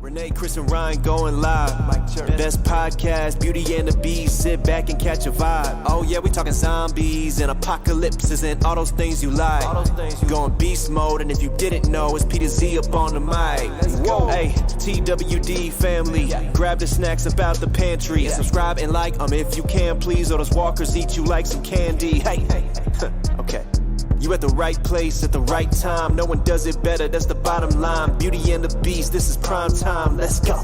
Renee, Chris, and Ryan going live. Best podcast, Beauty and the Beast. Sit back and catch a vibe. Oh yeah, we talking zombies and apocalypses and all those things you like. Going beast mode, and if you didn't know, it's Peter Z up on the mic. Whoa, hey, TWD family, grab the snacks about the pantry. Subscribe and like if you can, please, or those walkers eat you like some candy. Hey, okay. You at the right place at the right time. No one does it better, that's the bottom line. Beauty and the Beast, this is prime time. Let's go.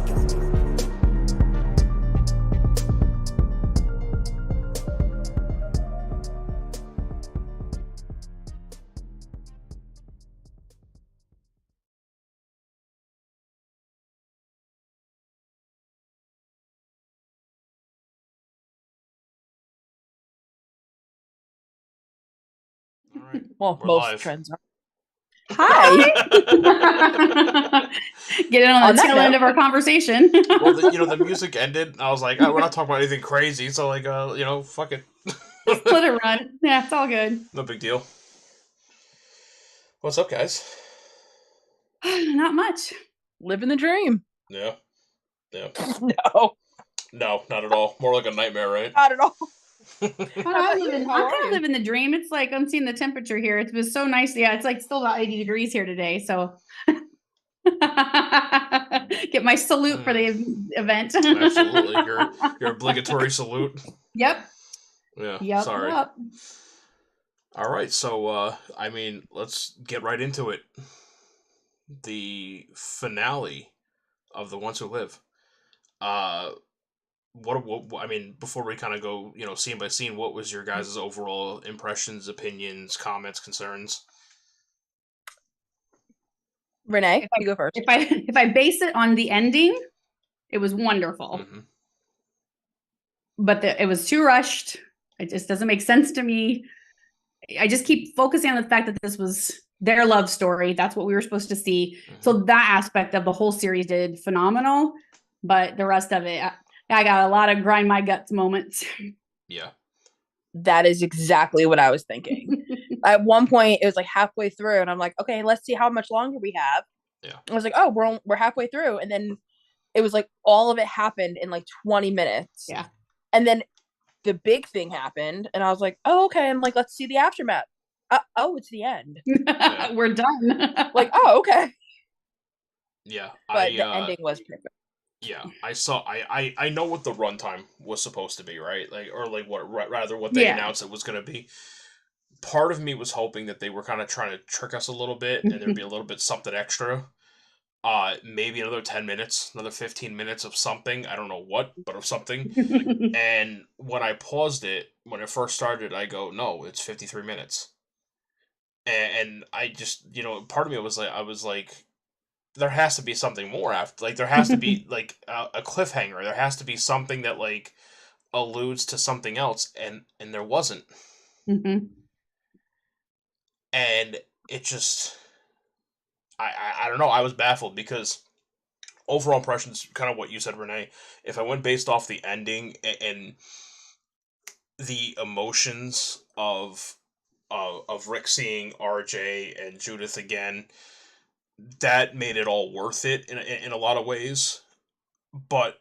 Well, We're most live. trends are. Hi. Get in on the tail end of our conversation. Well, the music ended. I was like, we're not talking about anything crazy, so fuck it. Just let it run. Yeah, it's all good. No big deal. What's up, guys? Not much. Living the dream. Yeah. No, No, not at all. More like a nightmare, right? not at all. I'm kind of living the dream. It's like I'm seeing the temperature here. It was so nice. Yeah, it's like still about 80 degrees here today. So get my salute for the event. Absolutely. Your obligatory salute. Yep. Yeah. Yep. Sorry. Yep. All right. So, let's get right into it. The finale of The Ones Who Live. Before we kind of go, scene by scene, what was your guys' overall impressions, opinions, comments, concerns? Renee, you go first. If I base it on the ending, it was wonderful. Mm-hmm. But it was too rushed. It just doesn't make sense to me. I just keep focusing on the fact that this was their love story. That's what we were supposed to see. Mm-hmm. So that aspect of the whole series did phenomenal. But the rest of it, I got a lot of grind my guts moments. Yeah. That is exactly what I was thinking. At one point, it was like halfway through, and I'm like, okay, let's see how much longer we have. Yeah. I was like, oh, we're halfway through, and then it was like all of it happened in like 20 minutes. Yeah. And then the big thing happened, and I was like, oh, okay. I'm like, let's see the aftermath. Oh, it's the end. We're done. Like, oh, okay. Yeah. But the ending was perfect. Yeah, I know what the runtime was supposed to be, right? What they announced it was going to be. Part of me was hoping that they were kind of trying to trick us a little bit, and there'd be a little bit something extra. Maybe another 10 minutes, another 15 minutes of something. I don't know what, but of something. And when I paused it, when it first started, I go, no, it's 53 minutes. And I just, part of me was like, there has to be something more after. Like, there has to be like a cliffhanger. There has to be something that like alludes to something else, and there wasn't. Mm-hmm. And it just, I don't know. I was baffled because overall impressions, kind of what you said, Renee. If I went based off the ending and the emotions of Rick seeing RJ and Judith again, that made it all worth it in a lot of ways. But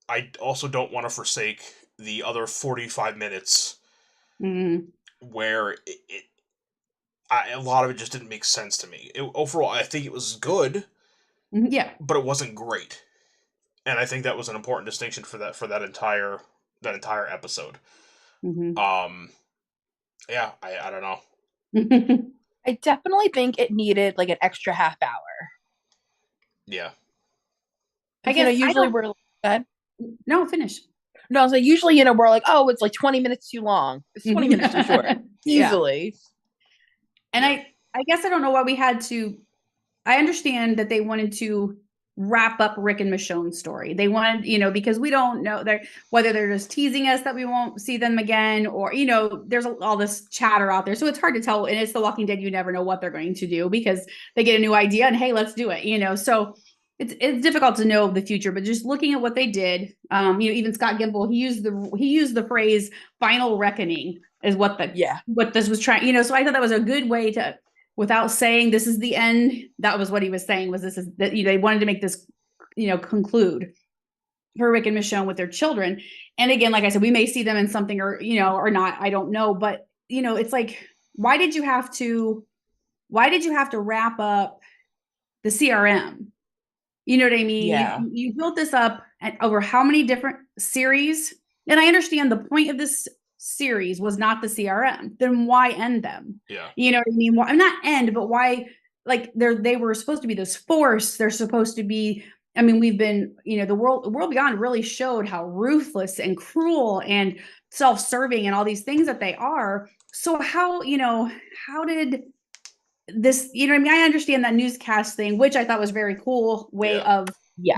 I also don't want to forsake the other 45 minutes where a lot of it just didn't make sense to me. Overall, I think it was good. Yeah, but it wasn't great, and I think that was an important distinction for that entire episode. Mm-hmm. Yeah, I don't know. I definitely think it needed like an extra half hour. Yeah. I guess usually we're like, no, finish. No, I was like, usually, we're like, oh, it's like 20 minutes too long. It's 20 minutes too short. Easily. And I guess I don't know why we had to. I understand that they wanted to wrap up Rick and Michonne's story. They wanted, because we don't know whether they're just teasing us that we won't see them again, or, there's all this chatter out there. So it's hard to tell. And it's The Walking Dead. You never know what they're going to do because they get a new idea and, hey, let's do it, so it's difficult to know the future, but just looking at what they did, even Scott Gimple, he used the phrase "final reckoning" is what this was trying, so I thought that was a good way to, without saying this is the end, that was what he was saying, was this is that they wanted to make this conclude for Rick and Michonne with their children. And again, like I said, we may see them in something or not, I don't know, but it's like, why did you have to wrap up the CRM? You know what I mean? Yeah. You built this up over how many different series? And I understand the point of this series was not the CRM. Then why end them? Yeah. You know what I mean? Why, not end, but why? Like they were supposed to be this force. They're supposed to be. I mean, we've been, the world beyond really showed how ruthless and cruel and self-serving and all these things that they are. So how did this, I mean, I understand that newscast thing, which I thought was very cool way of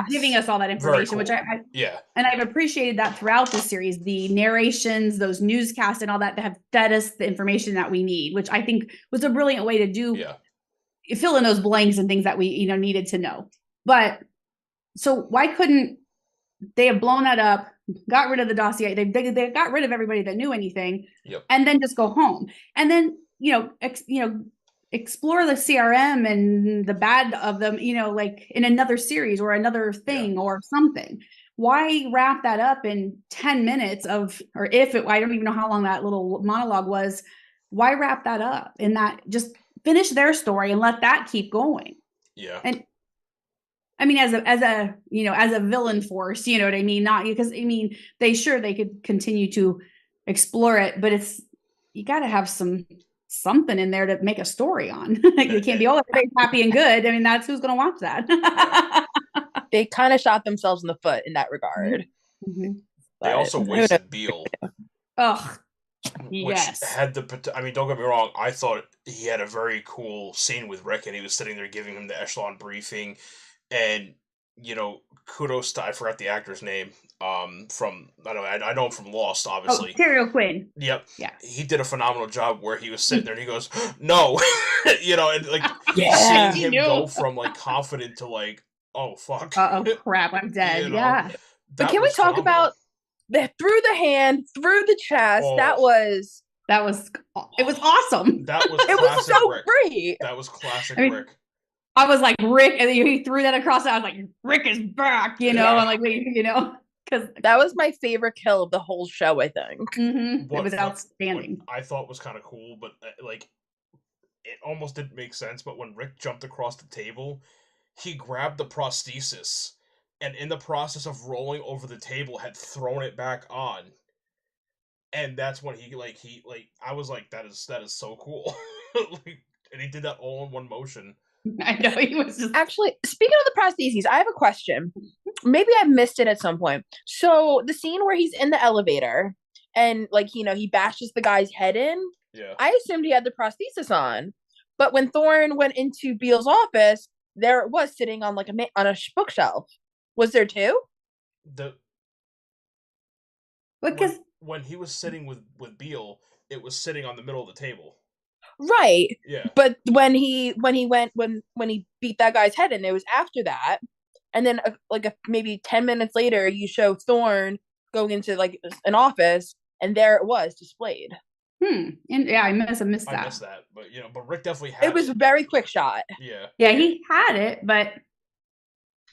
giving us all that information, cool. which and I've appreciated that throughout the series, the narrations, those newscasts and all that have fed us the information that we need, which I think was a brilliant way to do, fill in those blanks and things that we, needed to know. But so why couldn't they have blown that up, got rid of the dossier, they got rid of everybody that knew anything, and then just go home, and then explore the CRM and the bad of them, like in another series or another thing or something. Why wrap that up in 10 minutes I don't even know how long that little monologue was. Why wrap that up in that? Just finish their story and let that keep going. Yeah. And I mean, as a villain force, you know what I mean? Not because they could continue to explore it, but you got to have something in there to make a story on. Like, it can't be everybody's happy and good. I mean, that's who's going to watch that. They kind of shot themselves in the foot in that regard. Mm-hmm. They also wasted Beale. Ugh. Which had I mean, don't get me wrong, I thought he had a very cool scene with Rick, and he was sitting there giving him the echelon briefing, and kudos to, I forgot the actor's name, from, I know him from Lost, obviously. Terry O'Quinn. Yep. Yeah. He did a phenomenal job where he was sitting there and he goes, no, and like seeing him go from like confident to like, oh fuck. Oh crap, I'm dead. Yeah. But can we talk about through the hand, through the chest? Oh. It was awesome. That was it was so Rick. Great. That was classic Rick. I was like, Rick, and he threw that across. I was like, Rick is back, I'm like, because that was my favorite kill of the whole show, I think. Mm-hmm. It was outstanding. I thought was kind of cool, but like, it almost didn't make sense. But when Rick jumped across the table, he grabbed the prosthesis, and in the process of rolling over the table, had thrown it back on. And that's when he I was like, that is so cool. And he did that all in one motion. I know, he was just... Actually, speaking of the prostheses, I have a question. Maybe I missed it at some point. So the scene where he's in the elevator and he bashes the guy's head in. Yeah. I assumed he had the prosthesis on, but when Thorne went into Beale's office, there it was sitting on on a bookshelf. Was there two? Because when he was sitting with Beale, it was sitting on the middle of the table. Right. Yeah. But when he beat that guy's head in, it was after that. And then maybe 10 minutes later, you show Thorne going into an office, and there it was displayed. And I must have missed that. I missed that, but Rick definitely had it. It was a very quick shot. Yeah. Yeah, he had it, but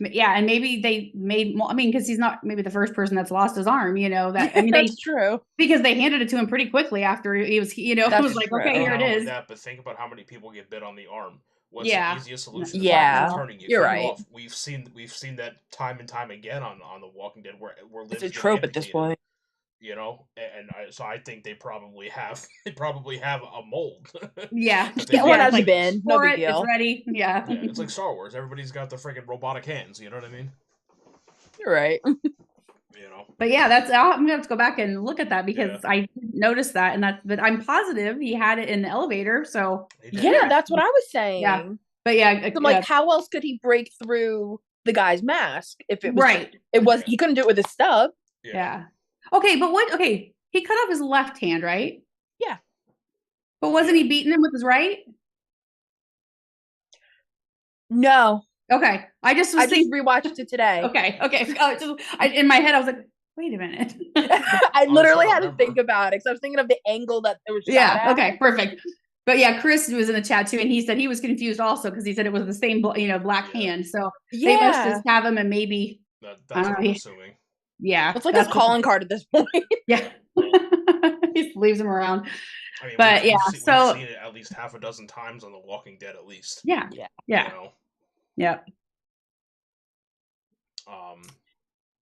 yeah, and maybe they made more. I mean, because he's not maybe the first person that's lost his arm. That's true. Because they handed it to him pretty quickly after he was. It was like, true. Okay, here it is. But think about how many people get bit on the arm. What's the easiest solution? Yeah, turning you're right. Off. We've seen that time and time again on The Walking Dead, where it's a trope at this point. So I think they probably have a mold. Yeah, one has been. No big deal. It's ready. Yeah. It's like Star Wars. Everybody's got the freaking robotic hands. You know what I mean? You're right. But yeah, I'm gonna have to go back and look at that because I noticed that, but I'm positive he had it in the elevator. So yeah, that's what I was saying. Yeah, but yeah, so I'm how else could he break through the guy's mask if it was right? It was he couldn't do it with his stub. Yeah. Okay, but he cut off his left hand, right? Yeah. But wasn't he beating him with his right? No. Okay. I just rewatched it today. Okay. In my head, I was like, wait a minute. I literally had to think about it because I was thinking of the angle that it was shot at. Okay, perfect. But yeah, Chris was in the chat too, and he said he was confused also because he said it was the same, black hand. So they must just have him, and maybe that's what I'm assuming. Yeah, it's like his calling card at this point. Yeah, he just leaves him around. I mean, but we've seen it at least half a dozen times on The Walking Dead, at least. Yeah. You know? Yep.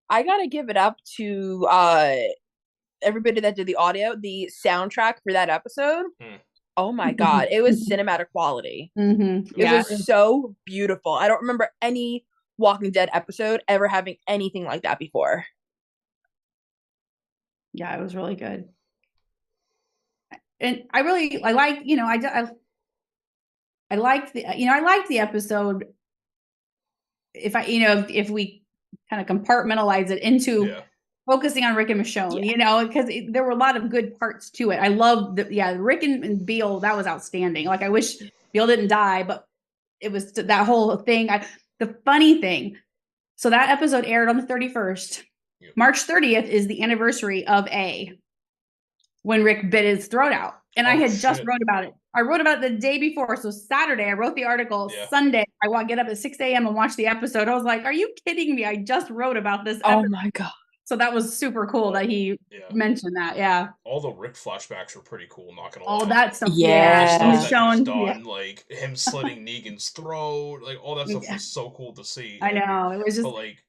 I gotta give it up to everybody that did the audio, the soundtrack for that episode. Oh my god, it was cinematic quality. It was so beautiful. I don't remember any Walking Dead episode ever having anything like that before. Yeah, it was really good. And I like, I liked the episode. If we kind of compartmentalize it into focusing on Rick and Michonne, because there were a lot of good parts to it. I love Rick and Beale. That was outstanding. Like, I wish Beale didn't die, but it was that whole thing. The funny thing, so that episode aired on the 31st. March 30th is the anniversary of when Rick bit his throat out. And I had just wrote about it. I wrote about it the day before. So Saturday, I wrote the article. Sunday, I get up at 6 a.m. and watch the episode. I was like, are you kidding me? I just wrote about this episode. Oh my God. So that was super cool that he mentioned that. Yeah. All the Rick flashbacks were pretty cool, not gonna lie. All that stuff. Yeah. The stuff that he's done, like him slitting Negan's throat, like all that stuff was so cool to see. I know. It was just, but like,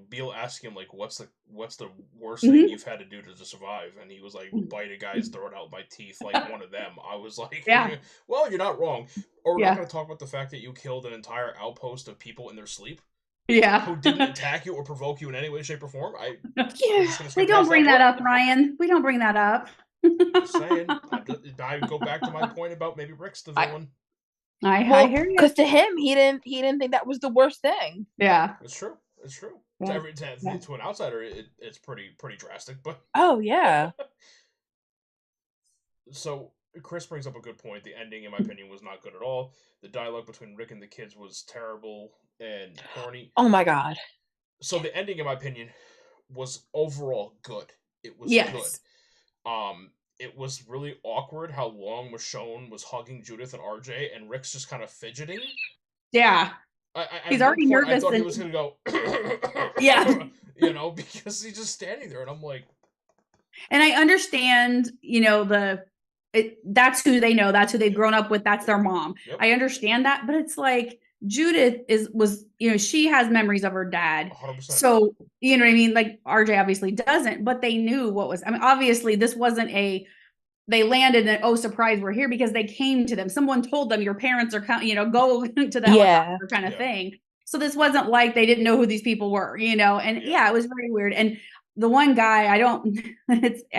Beale asking him, like, what's the worst thing you've had to do to survive? And he was like, bite a guy's throat out with my teeth, like one of them. I was like, well, you're not wrong. Or we're not going to talk about the fact that you killed an entire outpost of people in their sleep. Yeah. Who didn't attack you or provoke you in any way, shape, or form. We don't bring that up, Ryan. We don't bring that up. Just saying. I go back to my point about maybe Rick's the villain. I hear you. Because to him, he didn't think that was the worst thing. Yeah. It's true. Yeah. To an outsider, it's pretty drastic, but oh yeah. So Chris brings up a good point. The ending, in my opinion, was not good at all. The dialogue between Rick and the kids was terrible and corny. Oh my God. So the ending, in my opinion, was overall good. It was good. It was really awkward how long Michonne was hugging Judith and RJ, and Rick's just kind of fidgeting. Yeah. He's already nervous. I thought he was going to go, because he's just standing there, and I'm like... And I understand, that's who they know, that's who they've grown up with, that's their mom. Yep. I understand that, but it's like, Judith she has memories of her dad. 100%. So, you know what I mean? Like, RJ obviously doesn't, but they knew obviously this wasn't they landed and surprise, we're here, because they came to them. Someone told them your parents are coming, go to the helicopter kind of thing. So this wasn't like they didn't know who these people were, and it was very weird. And the one guy, I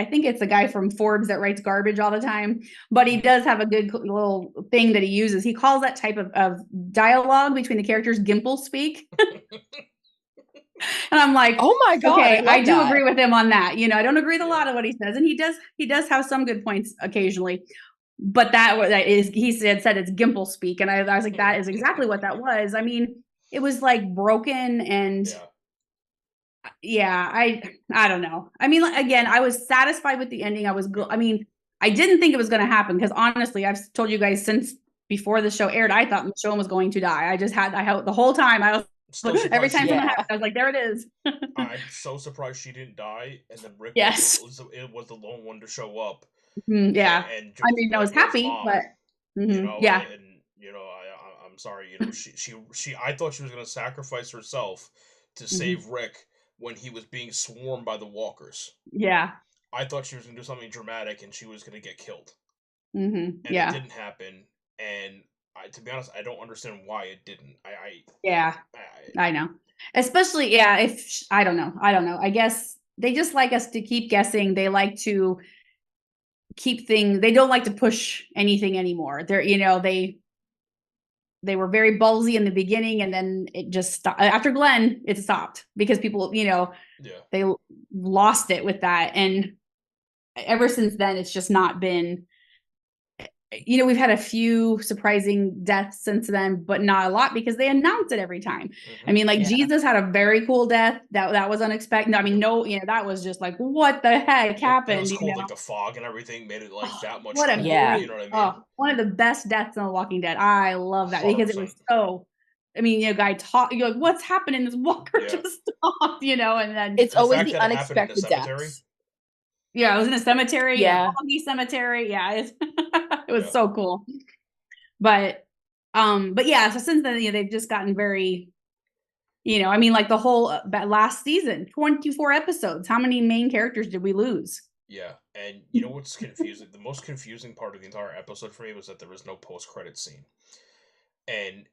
think it's the guy from Forbes that writes garbage all the time, but he does have a good little thing that he uses. He calls that type of dialogue between the characters Gimple speak. And I'm like, oh my God, okay, I do agree with him on that. I don't agree with a lot of what he says, and he does have some good points occasionally, but that is, he said it's Gimple speak, and I was like, that is exactly what that was. I mean, it was like broken, and I don't know. I mean, again, I was satisfied with the ending. I didn't think it was going to happen, because honestly, I've told you guys since before the show aired, I thought Michonne was going to die. The whole time I was. Every time something happened, I was like, there it is. I'm so surprised she didn't die, and then Rick was the lone one to show up. Yeah. And I was happy, mom, but and I'm sorry, she I thought she was gonna sacrifice herself to save Rick when he was being swarmed by the walkers. Yeah. I thought she was gonna do something dramatic and she was gonna get killed. And it didn't happen, and to be honest, I don't understand why it didn't. I know. Especially, if I don't know. I guess they just like us to keep guessing. They like to keep things. They don't like to push anything anymore. They were very ballsy in the beginning, and then it just stopped. After Glenn, it stopped because people, they lost it with that. And ever since then, it's just not been you know, we've had a few surprising deaths since then, but not a lot because they announce it every time. I mean, like Jesus had a very cool death that was unexpected. I mean, no, you know, that was just like, what the heck happened? It was cool, you know? like the fog and everything made it like that much What a cooler. Yeah. You know what I mean? Oh, one of the best deaths in The Walking Dead. I love that because it was 100%. so. I mean, you know, guy talk. You're like, what's happening? This walker Yeah. just stopped, you know, and then It's The always fact the that it happened in a unexpected cemetery. deaths. yeah, I was in a cemetery, Yeah. a foggy cemetery. Yeah, it was Yeah. so cool. But yeah. So since then, you know, they've just gotten very, you know, I mean, like the whole last season, 24 episodes. How many main characters did we lose? Yeah, and you know what's confusing? The most confusing part of the entire episode for me was that there was no post-credit scene. And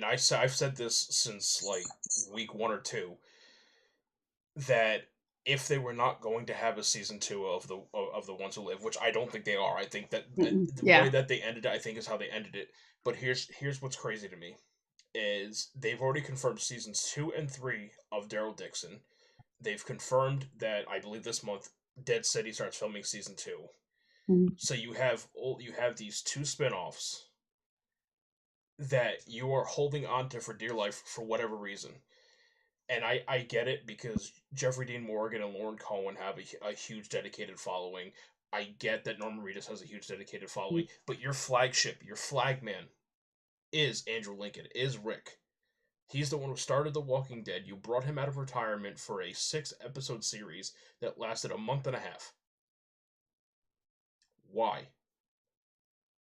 I've said this since like week 1 or 2 that if they were not going to have a season 2 of the Ones Who Live, which I don't think they are, I think that the Yeah. way that they ended it, I think is how they ended it. But here's what's crazy to me is they've already confirmed seasons 2 and 3 of Daryl Dixon. They've confirmed that I believe this month Dead City starts filming season 2. Mhm. So you have these 2 spin-offs that you are holding on to for dear life for whatever reason. And I get it because Jeffrey Dean Morgan and Lauren Cohen have a huge dedicated following. I get that Norman Reedus has a huge dedicated following, but your flagship, your flagman, is Andrew Lincoln, is Rick. He's the one who started The Walking Dead. You brought him out of retirement for a 6-episode series that lasted a month and a half. Why?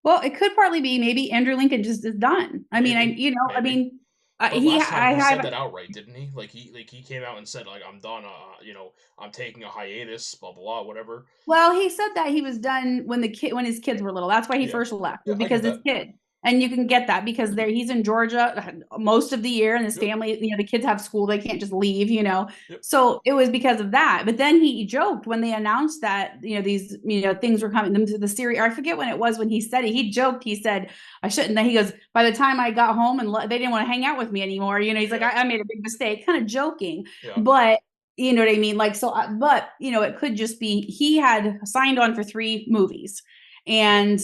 Well, it could partly be maybe Andrew Lincoln just is done. I mean, Maybe, you know, I maybe. mean, But he last time I he said have that outright, didn't he? Like he came out and said like I'm done. You know, I'm taking a hiatus. Blah blah blah. Whatever. well, he said that he was done when when his kids were little. That's why he Yeah. first left, Yeah, I because get his that. kid. And you can get that because he's in Georgia most of the year, and his Yep. family, you know, the kids have school, they can't just leave, you know. Yep. So it was because of that. But then he joked when they announced that, you know, these, you know, things were coming to the series. Or I forget when it was when he said it. He joked. He said, "I shouldn't." Then he goes, "By the time I got home and they didn't want to hang out with me anymore." You know, he's like, I made a big mistake," kind of joking. Yeah. But you know what I mean? Like, so, but you know, it could just be he had signed on for 3 movies. And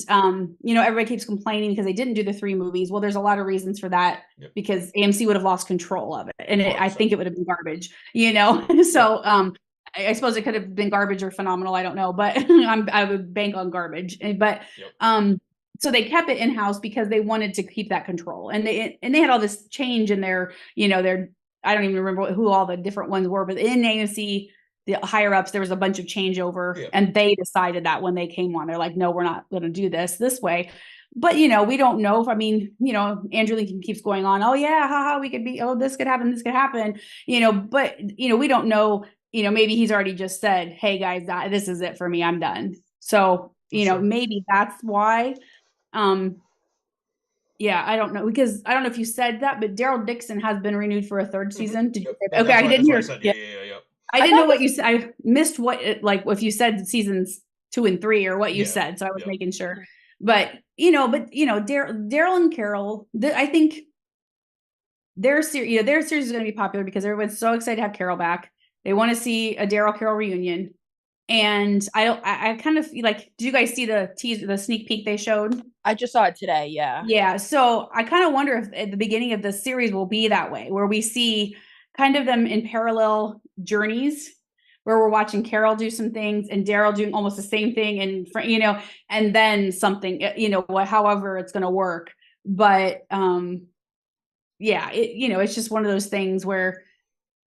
you know, everybody keeps complaining because they didn't do the 3 movies. Well, there's a lot of reasons for that, because AMC would have lost control of it, and I think it would have been garbage, you know. So I suppose it could have been garbage or phenomenal, I don't know, but I would bank on garbage. But so they kept it in-house because they wanted to keep that control, and they had all this change in their, you know, their, I don't even remember who all the different ones were, but in AMC, the higher ups, there was a bunch of changeover, and they decided that when they came on, they're like, no, we're not going to do this way. But, you know, we don't know if, I mean, you know, Andrew Lincoln keeps going on. Oh yeah, haha, we could be, oh, this could happen, you know, but, you know, we don't know, you know, maybe he's already just said, hey guys, this is it for me. I'm done. So, you know, maybe that's why. Yeah, I don't know, because I don't know if you said that, but Daryl Dixon has been renewed for a 3rd season. Did you say that? Okay, I didn't hear. I didn't know what you said. I missed what like if you said seasons 2 and 3 or what you said, so I was making sure. But you know, Daryl and Carol, I think their series is going to be popular because everyone's so excited to have Carol back. They want to see a Daryl Carol reunion, and I kind of like. Did you guys see the teaser, the sneak peek they showed? I just saw it today. Yeah. Yeah. So I kind of wonder if at the beginning of the series will be that way, where we see kind of them in parallel journeys, where we're watching Carol do some things and Daryl doing almost the same thing, and you know, and then something, you know, however it's going to work. But yeah, you know, it's just one of those things where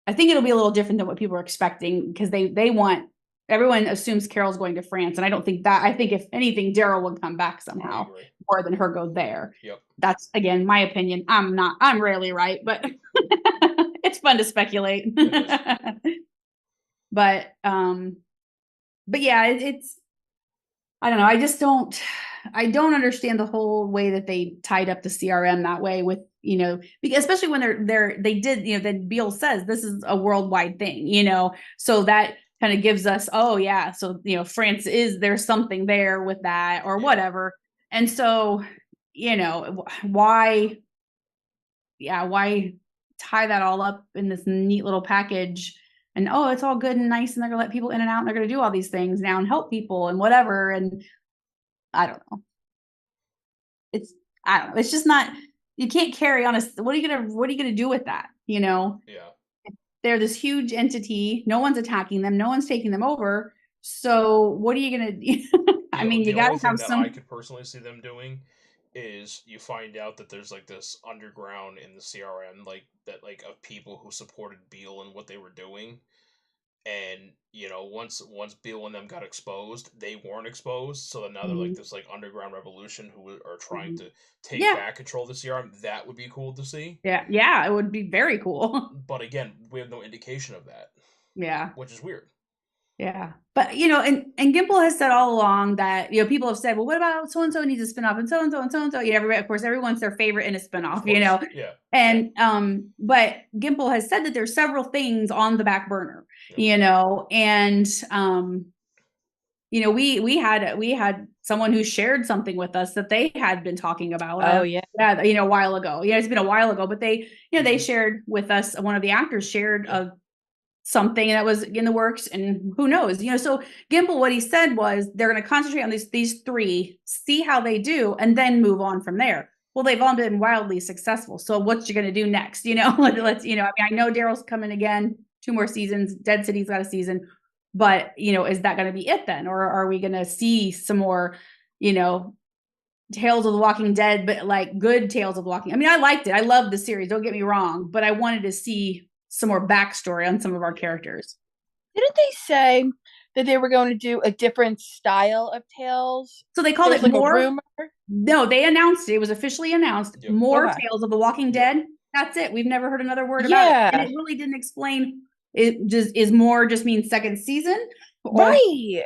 I think it'll be a little different than what people are expecting, because they want, everyone assumes Carol's going to France, and I don't think that. I think if anything, Daryl would come back somehow more than her go there. That's again my opinion. I'm rarely right, but it's fun to speculate. But yeah, it's, I don't know. I don't understand the whole way that they tied up the CRM that way with, you know, because especially when they did, you know, then Beale says this is a worldwide thing, you know, so that kind of gives us, oh yeah, so, you know, France there's something there with that or whatever. And so, you know, why tie that all up in this neat little package? And oh, it's all good and nice, and they're gonna let people in and out, and they're gonna do all these things now and help people and whatever. And I don't know. I don't know. It's just not, you can't carry on what are you gonna do with that? Yeah. They're this huge entity. No one's attacking them. No one's taking them over. So what are you gonna do? I mean, you gotta have some. I could personally see them doing is you find out that there's like this underground in the CRM of people who supported Beale and what they were doing, and once Beale and them got exposed, they weren't exposed, so then now they're like this underground revolution who are trying to take back control of the CRM. That would be cool to see. Yeah, it would be very cool. But again, we have no indication of that. Yeah, which is weird. Yeah. But, and Gimple has said all along that, people have said, well, what about so-and-so needs a spinoff and so-and-so and so-and-so? Everybody, of course, everyone's their favorite in a spinoff, Yeah. And, but Gimple has said that there's several things on the back burner, and, we had someone who shared something with us that they had been talking about. A while ago. Yeah, it's been a while ago, but they, they shared with us, one of the actors shared something that was in the works, and who knows, so Gimple, what he said was they're going to concentrate on these three, see how they do, and then move on from there. Well, they've all been wildly successful. So what you going to do next? Let's, I know Daryl's coming again, 2 more seasons. Dead City's got a season, but is that going to be it then? Or are we going to see some more, Tales of the Walking Dead, but like good Tales of the Walking? I mean, I liked it. I loved the series. Don't get me wrong, but I wanted to see some more backstory on some of our characters. Didn't they say that they were going to do a different style of Tales? So they called it more. No, they announced it. It was officially announced. Yep. More Tales of the Walking Dead. That's it. We've never heard another word about it. And it really didn't explain. It just is more just means second season, right?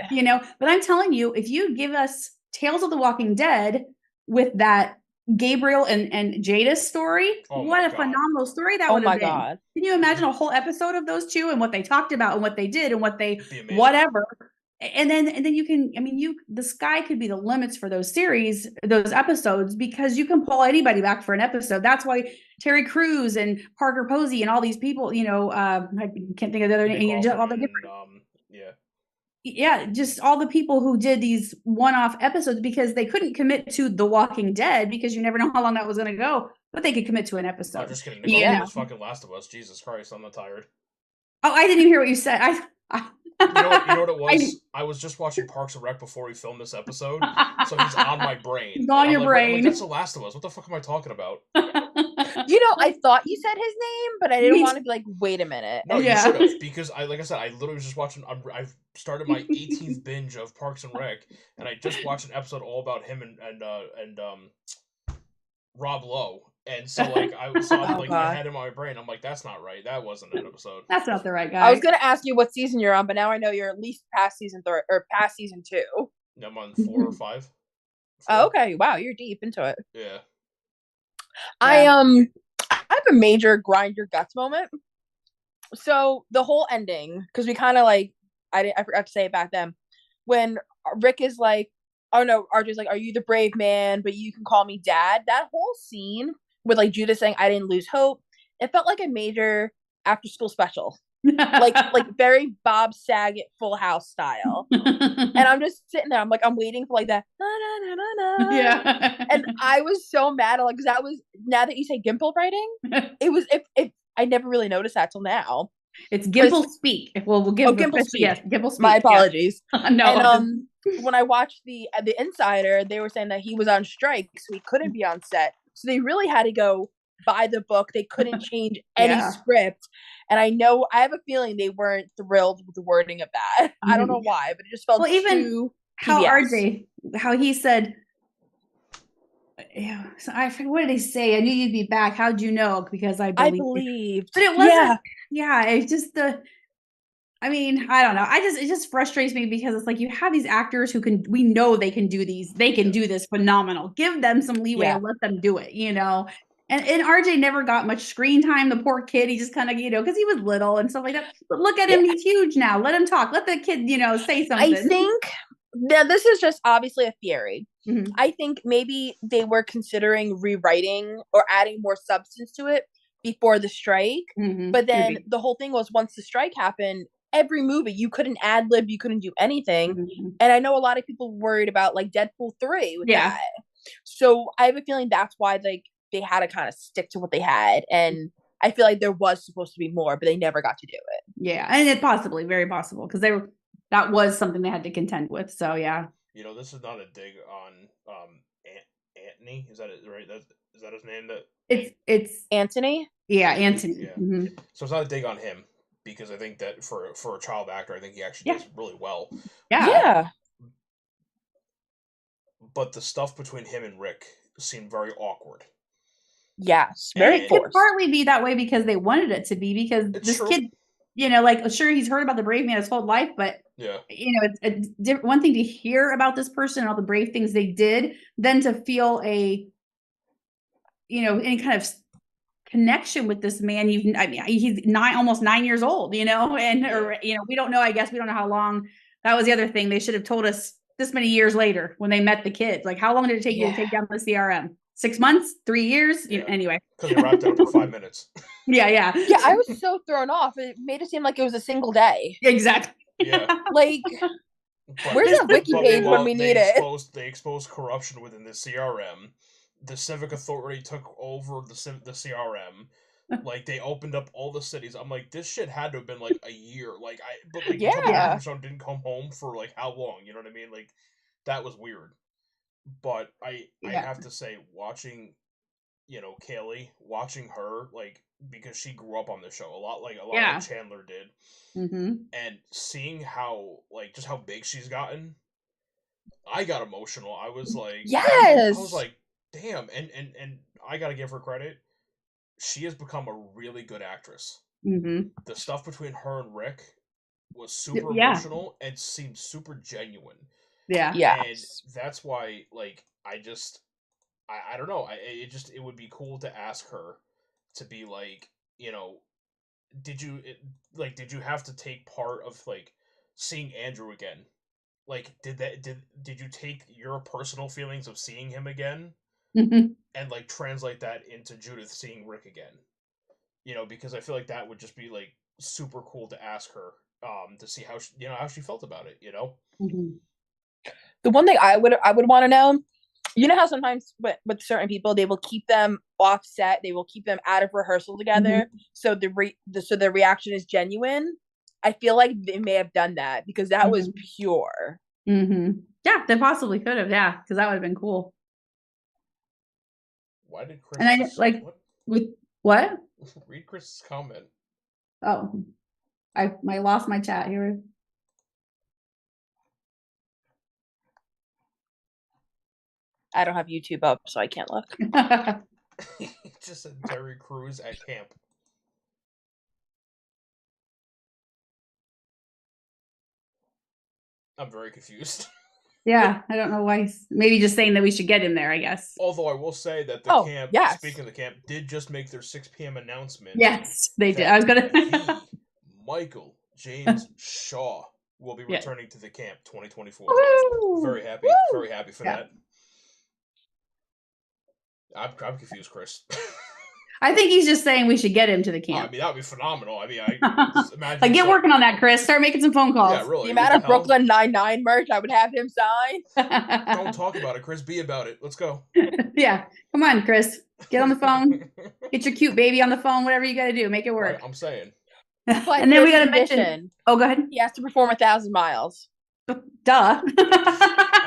But I'm telling you, if you give us Tales of the Walking Dead with that Gabriel and Jada's story, what a phenomenal story that would have been. God. Can you imagine a whole episode of those two and what they talked about and what they did and what they whatever? And then you can, the sky could be the limits for those series, those episodes, because you can pull anybody back for an episode. That's why Terry Crews and Parker Posey and all these people, I can't think of the other names, all the different just all the people who did these one-off episodes, because they couldn't commit to The Walking Dead because you never know how long that was going to go, but they could commit to an episode. I'm just kidding. It's fucking Last of Us. Jesus Christ, I'm not tired. Oh, I didn't even hear what you said. You know what it was? I was just watching Parks and Rec before we filmed this episode, so he's on my brain. He's on your brain. That's The Last of Us. What the fuck am I talking about? I thought you said his name, but I didn't want to be like, wait a minute. No, you should have, because I literally was just watching. I've started my 18th binge of Parks and Rec, and I just watched an episode all about him and Rob Lowe. And so, I had him on my brain. I'm like, that's not right. That wasn't an episode. That's not the right guy. I was going to ask you what season you're on, but now I know you're at least past season 3 or past season 2. I'm on 4 or 5. 4. Oh, okay. Wow, you're deep into it. Yeah. I have a major grind your guts moment. So the whole ending, because we kind of I forgot to say it back then, when Rick is like, oh no, RJ's like, are you the brave man, but you can call me dad? That whole scene with Judith saying, I didn't lose hope, it felt like a major after school special. like very Bob Saget Full House style. And I'm just sitting there, I'm waiting for that na, na, na, na, na. Yeah. And I was so mad, because that was, now that you say Gimple writing, it was I never really noticed that till now. It's Gimple speak. We'll give Gimple speak. Yes, Gimple speak. My apologies. Yeah. No. And when I watched the Insider, they were saying that he was on strike, so he couldn't be on set. So they really had to go by the book. They couldn't change any script. And I have a feeling they weren't thrilled with the wording of that. Mm-hmm. I don't know why, but it just felt even how RJ, how he said, yeah, so I forget, what did he say? I knew you'd be back. How'd you know? Because I believed. But it wasn't. Yeah, it's just I don't know. It just frustrates me, because it's you have these actors who we know they can do this phenomenal. Give them some leeway and let them do it, And RJ never got much screen time. The poor kid, he just kind of, because he was little and stuff like that. But look at him, he's huge now. Let him talk. Let the kid, say something. I think now this is just obviously a theory. Mm-hmm. I think maybe they were considering rewriting or adding more substance to it before the strike. Mm-hmm. But then the whole thing was, once the strike happened, every movie you couldn't ad-lib, you couldn't do anything. Mm-hmm. And I know a lot of people were worried about Deadpool 3 with that. So I have a feeling that's why like they had to kind of stick to what they had, and I feel like there was supposed to be more, but they never got to do it. Yeah, and it possibly, very possible, because that was something they had to contend with. So yeah. You know, this is not a dig on Anthony. Is that it? Right? Is that his name? That it's Anthony. Yeah, Anthony. Yeah. Mm-hmm. So it's not a dig on him, because I think that for a child actor, I think he actually does really well. Yeah. But the stuff between him and Rick seemed very awkward. Yes, very And- It could partly be that way because they wanted it to be, because It's this true. kid, you know, like, sure, he's heard about the brave man his whole life, but Yeah. you know, it's one thing to hear about this person and all the brave things they did, than to feel a, you know, any kind of connection with this man. I mean, he's almost 9 years old, you know, and or you know, we don't know. I guess we don't know how long. That was the other thing. They should have told us this many years later when they met the kids. Like, how long did it take you to take down the CRM? 6 months? 3 years? You know, anyway. Because they wrapped it up in 5 minutes. Yeah. Yeah, I was so thrown off. It made it seem like it was a single day. Exactly. Yeah. Like, where's that wiki page when we need it? They exposed corruption within the CRM. The civic authority took over the CRM. Like, they opened up all the cities. I'm like, this shit had to have been like a year. Like, Yeah. Michonne didn't come home for like how long? You know what I mean? Like, that was weird. But I have to say, watching, you know, Kaylee, watching her, like, because she grew up on the show a lot like Chandler did, and seeing how, like, just how big she's gotten, I got emotional. I was like, yes, I was like, damn, and I gotta give her credit. She has become a really good actress. The stuff between her and Rick was super emotional and seemed super genuine. Yeah. And that's why, like, I don't know. It would be cool to ask her to be like, you know, did you have to take part of, like, seeing Andrew again? Like, did you take your personal feelings of seeing him again and, like, translate that into Judith seeing Rick again? You know, because I feel like that would just be, like, super cool to ask her, to see how she felt about it, you know? The one thing I would want to know, you know how sometimes with certain people, they will keep them offset, they will keep them out of rehearsal together, so the reaction is genuine. I feel like they may have done that because that was pure. Yeah, they possibly could have. Yeah, because that would have been cool. Why did Chris? And I like with what? Read Chris's comment. Oh, I lost my chat here. I don't have YouTube up, so I can't look. He just said Terry Crews at camp. I'm very confused. Yeah, I don't know why. Maybe just saying that we should get him there, I guess. Although I will say that the camp, speaking of the camp, did just make their 6 p.m. announcement. Yes, they did. I was going to... Michael James Shaw will be returning to the camp 2024. Woo! Very happy. Very happy for that. I'm confused, Chris. I think he's just saying we should get him to the camp. I mean, that would be phenomenal. I mean, I just imagine. Like, get working on that, Chris. Start making some phone calls. Yeah, really. The amount of Brooklyn Nine-Nine merch I would have him sign. Don't talk about it, Chris. Be about it. Let's go. Yeah. Come on, Chris. Get on the phone. Get your cute baby on the phone. Whatever you got to do. Make it work. Right, I'm saying. But and then we got to mention. Oh, go ahead. He has to perform 1,000 miles. Duh.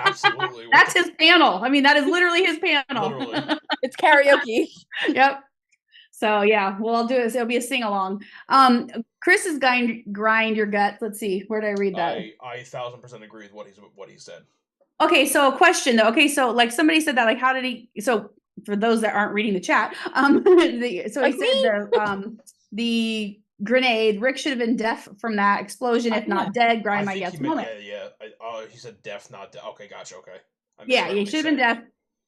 Absolutely. That's his panel. I mean, that is literally his panel. Literally. It's karaoke. Yep. So yeah, well, I'll do it. So it'll be a sing along. Chris is grind your guts. Let's see, where did I read that? I 1000% agree with what he said. Okay, so a question though. Okay, so like somebody said that, like, how did he? So for those that aren't reading the chat, he said the grenade. Rick should have been deaf from that explosion, if not dead. Grind my guts. Yeah. He said deaf, not dead. Okay, gotcha. Okay. Yeah, he should have been deaf,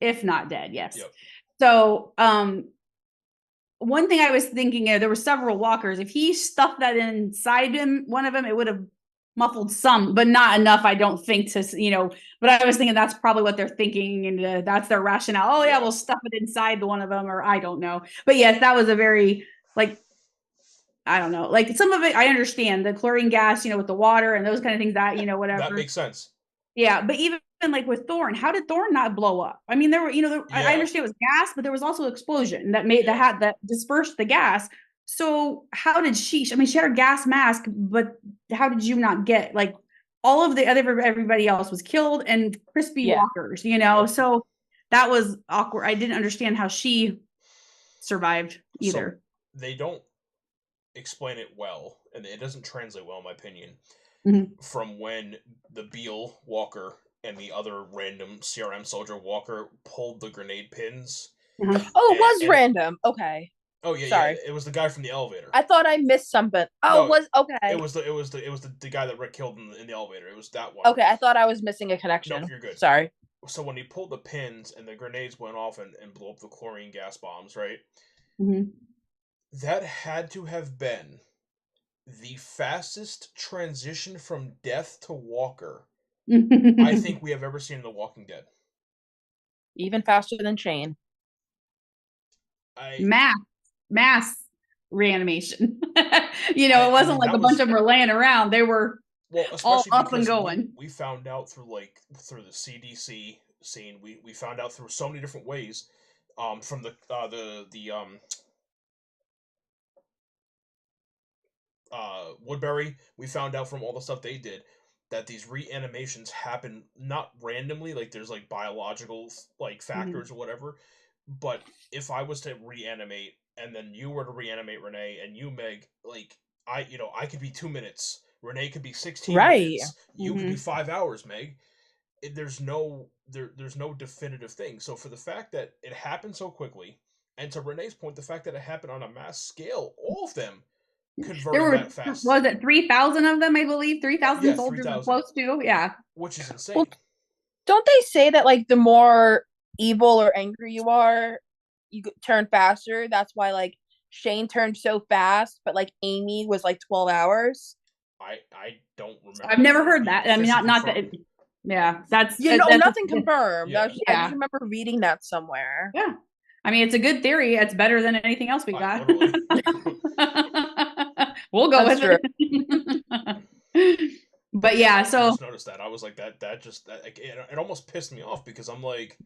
if not dead. Yes. Yep. So one thing I was thinking, there were several walkers. If he stuffed that inside one of them, it would have muffled some, but not enough, I don't think, to, you know. But I was thinking that's probably what they're thinking, and that's their rationale. Oh yeah, we'll stuff it inside the one of them, or I don't know. But yes, that was a very, like, I don't know, like, some of it I understand, the chlorine gas, you know, with the water and those kind of things, that, you know, whatever. That makes sense. Yeah, but even like with Thorn, how did Thorn not blow up? I mean, there were, I Yeah. understand it was gas, but there was also explosion that dispersed the gas. So how did she? I mean, she had her gas mask, but how did you not get like all of the other everybody else was killed and crispy Yeah. walkers? So that was awkward. I didn't understand how she survived either. So they don't explain it well, and it doesn't translate well, in my opinion. From when the Beal Walker and the other random CRM soldier Walker pulled the grenade pins. Oh, it was random. Okay. Oh yeah, sorry. Yeah. It was the guy from the elevator. I thought I missed something. Oh, No, it was okay. It was the guy that Rick killed in the elevator. It was that one. Okay, I thought I was missing a connection. No, you're good. Sorry. So when he pulled the pins and the grenades went off and blew up the chlorine gas bombs, right? That had to have been the fastest transition from death to Walker I think we have ever seen in The Walking Dead. Even faster than Shane. Mass reanimation. It wasn't like a bunch of them were laying around. They were all up and going. We found out through the CDC scene. We found out through so many different ways. From the Woodbury, we found out from all the stuff they did that these reanimations happen not randomly, like there's like biological like factors or whatever. But if I was to reanimate and then you were to reanimate Renee and you, Meg, like I could be 2 minutes. Renee could be 16 minutes. You could be 5 hours, Meg. There's no definitive thing. So for the fact that it happened so quickly, and to Renee's point, the fact that it happened on a mass scale, all of them converted that fast. Was it 3,000 of them? I believe 3,000 soldiers were close to. Yeah, which is insane. Well, don't they say that like the more evil or angry you are, you turn faster? That's why like Shane turned so fast, but like Amy was like 12 hours. I don't remember. I've never heard that. I mean, not that. Yeah, that's nothing confirmed. Yeah. I just remember reading that somewhere. Yeah, I mean, it's a good theory. It's better than anything else we got. We'll go with it. But yeah, so I just noticed that. I was like, it almost pissed me off because I'm like,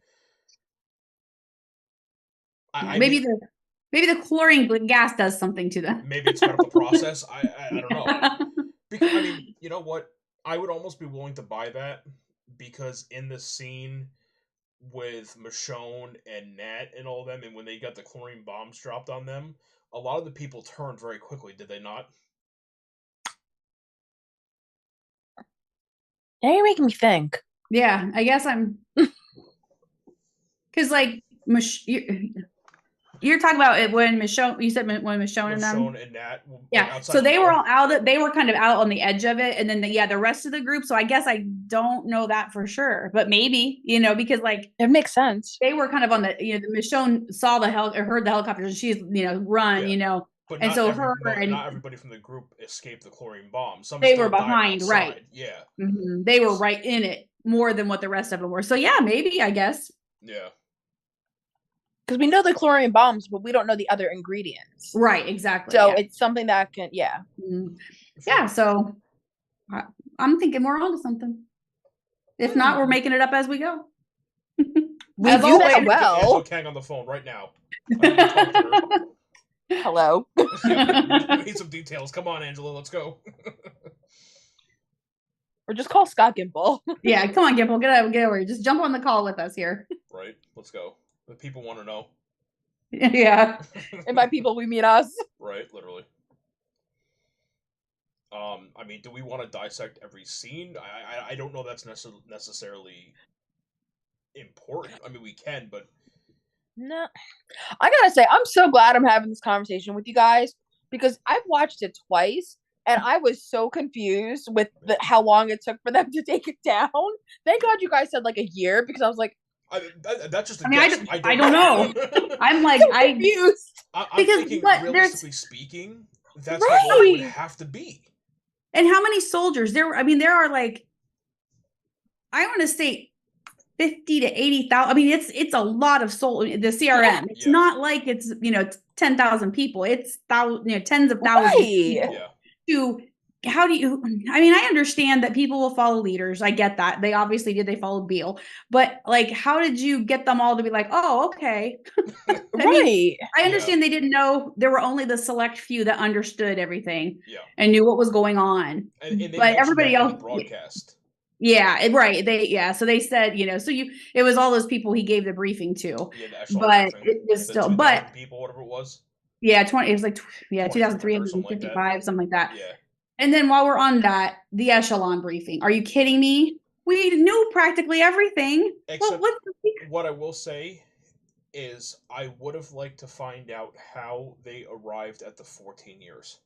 maybe the chlorine gas does something to them. Maybe it's part of the process. I don't know. Because I mean, you know what? I would almost be willing to buy that because in the scene with Michonne and Nat and all of them, and when they got the chlorine bombs dropped on them, a lot of the people turned very quickly, did they not? Now you're making me think. Yeah, I guess I'm... Because, like, you're talking about it when Michonne... You said when Michonne and them? Michonne and Nat. Yeah, so they were all out... They were kind of out on the edge of it, and then, the rest of the group, so I guess I don't know that for sure, but maybe, because, like... It makes sense. They were kind of on the... Michonne saw heard the helicopters, and she's, run, But and so not everybody from the group escaped the chlorine bomb. Some they were behind, right? Yeah, they were right in it more than what the rest of them were. So yeah, maybe I guess. Yeah, because we know the chlorine bombs, but we don't know the other ingredients. Right, exactly. So it's something that can, yeah. So I'm thinking we're onto something. If not, we're making it up as we go. We do that well. Kang on the phone right now. Hello. We need some details. Come on, Angela, let's go. Or just call Scott Gimple. Yeah, come on, Gimple, get over here. Just jump on the call with us here. Right, let's go. The people want to know. Yeah. And by people, we mean us. Right, literally. I mean, do we want to dissect every scene? I don't know that's necessarily important. I mean, we can, but... No, I gotta say, I'm so glad I'm having this conversation with you guys because I've watched it twice and I was so confused with how long it took for them to take it down. Thank God you guys said like a year because I was like, that's just. I don't know. I'm like, I'm confused. I'm thinking, realistically speaking, that's what it would have to be. And how many soldiers there? I mean, there are like, I want to say 50 to 80,000. I mean, it's a lot of soldiers. The CRM. It's not like it's 10,000 people. It's tens of thousands of people to how do you, I mean, I understand that people will follow leaders. I get that. They obviously did. They followed Beal. But like, how did you get them all to be like, oh, okay. I mean, I understand they didn't know. There were only the select few that understood everything and knew what was going on. And they but everybody else, in the broadcast. Yeah, right. So they said, it was all those people he gave the briefing to. Yeah, but briefing. It was still, but people, whatever it was. Yeah, it was like 2,355, something like that. Yeah. And then while we're on that, the echelon briefing. Are you kidding me? We knew practically everything. Except what I will say is I would have liked to find out how they arrived at the 14 years.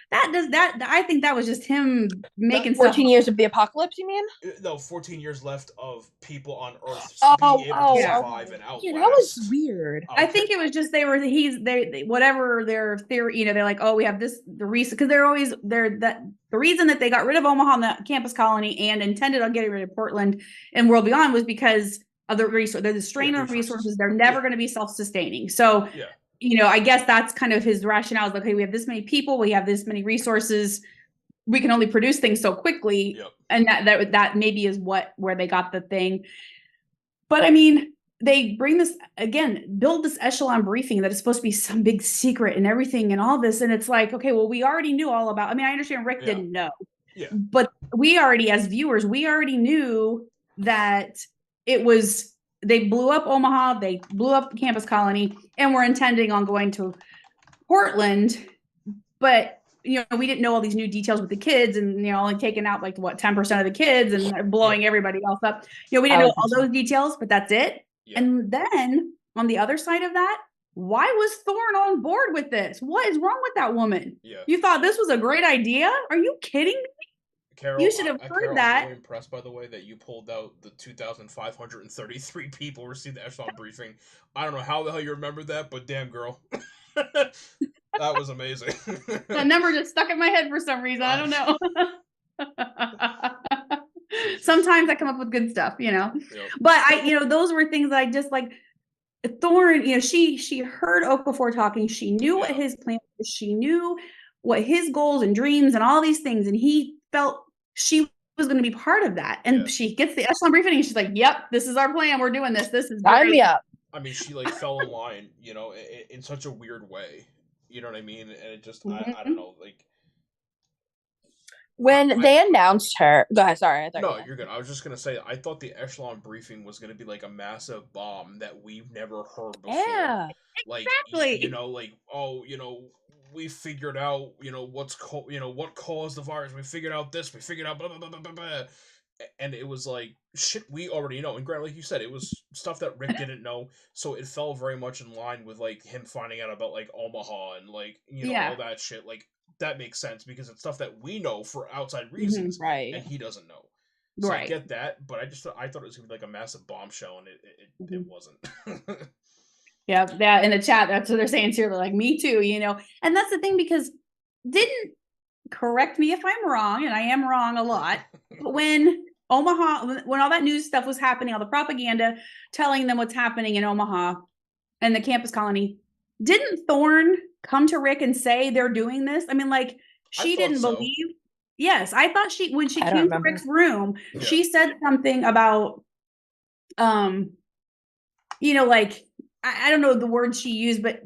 I think that was just him making 14 years of the apocalypse, you mean? No, 14 years left of people on Earth being able to survive and outlast. Yeah, that was weird. Okay. I think it was just they whatever their theory, they're like, oh, we have the reason, because the reason that they got rid of Omaha on the campus colony and intended on getting rid of Portland and World Beyond was because of the resource. They're the strain of resources. They're never going to be self-sustaining. So I guess that's kind of his rationale. Is like, okay, we have this many people, we have this many resources, we can only produce things so quickly, and that maybe is where they got the thing. But I mean, they bring this again, build this echelon briefing that is supposed to be some big secret and everything and all this, and it's like, okay, well, we already knew all about. I mean, I understand Rick didn't know, but we already, as viewers, we already knew that it was. They blew up Omaha, they blew up the campus colony, and we're intending on going to Portland. But, we didn't know all these new details with the kids and, only taking out 10% of the kids and blowing everybody else up. We didn't know all those details, but that's it. Yeah. And then on the other side of that, why was Thorne on board with this? What is wrong with that woman? Yeah. You thought this was a great idea? Are you kidding me? Carol, you should have heard that. I'm really impressed, by the way, that you pulled out the 2,533 people received the echelon briefing. I don't know how the hell you remember that, but damn, girl. That was amazing. That number just stuck in my head for some reason. I don't know. Sometimes I come up with good stuff, Yep. But those were things that I just like. Thorne, she heard Okafor talking. She knew what his plan was. She knew what his goals and dreams and all these things, and he felt she was going to be part of that. And she gets the echelon briefing and she's like, yep, this is our plan. We're doing this. This is sign me up. I mean, she fell in line, in such a weird way. You know what I mean? And it just, I don't know, when they announced her, go ahead, sorry. No, you're good. I was just going to say, I thought the echelon briefing was going to be a massive bomb that we've never heard before. Yeah, exactly. We figured out, what caused the virus. We figured out this. We figured out blah, blah, blah, blah, blah, blah. And it was shit we already know. And Grant, like you said, it was stuff that Rick didn't know. So it fell very much in line with, him finding out about, Omaha and, all that shit. That makes sense because it's stuff that we know for outside reasons. Right. And he doesn't know. So I get that. But I thought it was going to be, a massive bombshell. And it wasn't. Yeah, in the chat, that's what they're saying too. They're like, me too, And that's the thing, because didn't, correct me if I'm wrong, and I am wrong a lot, but when all that news stuff was happening, all the propaganda telling them what's happening in Omaha and the campus colony, didn't Thorne come to Rick and say they're doing this? I mean, she didn't believe. Yes, I thought when she came to Rick's room, she said something about, I don't know the words she used, but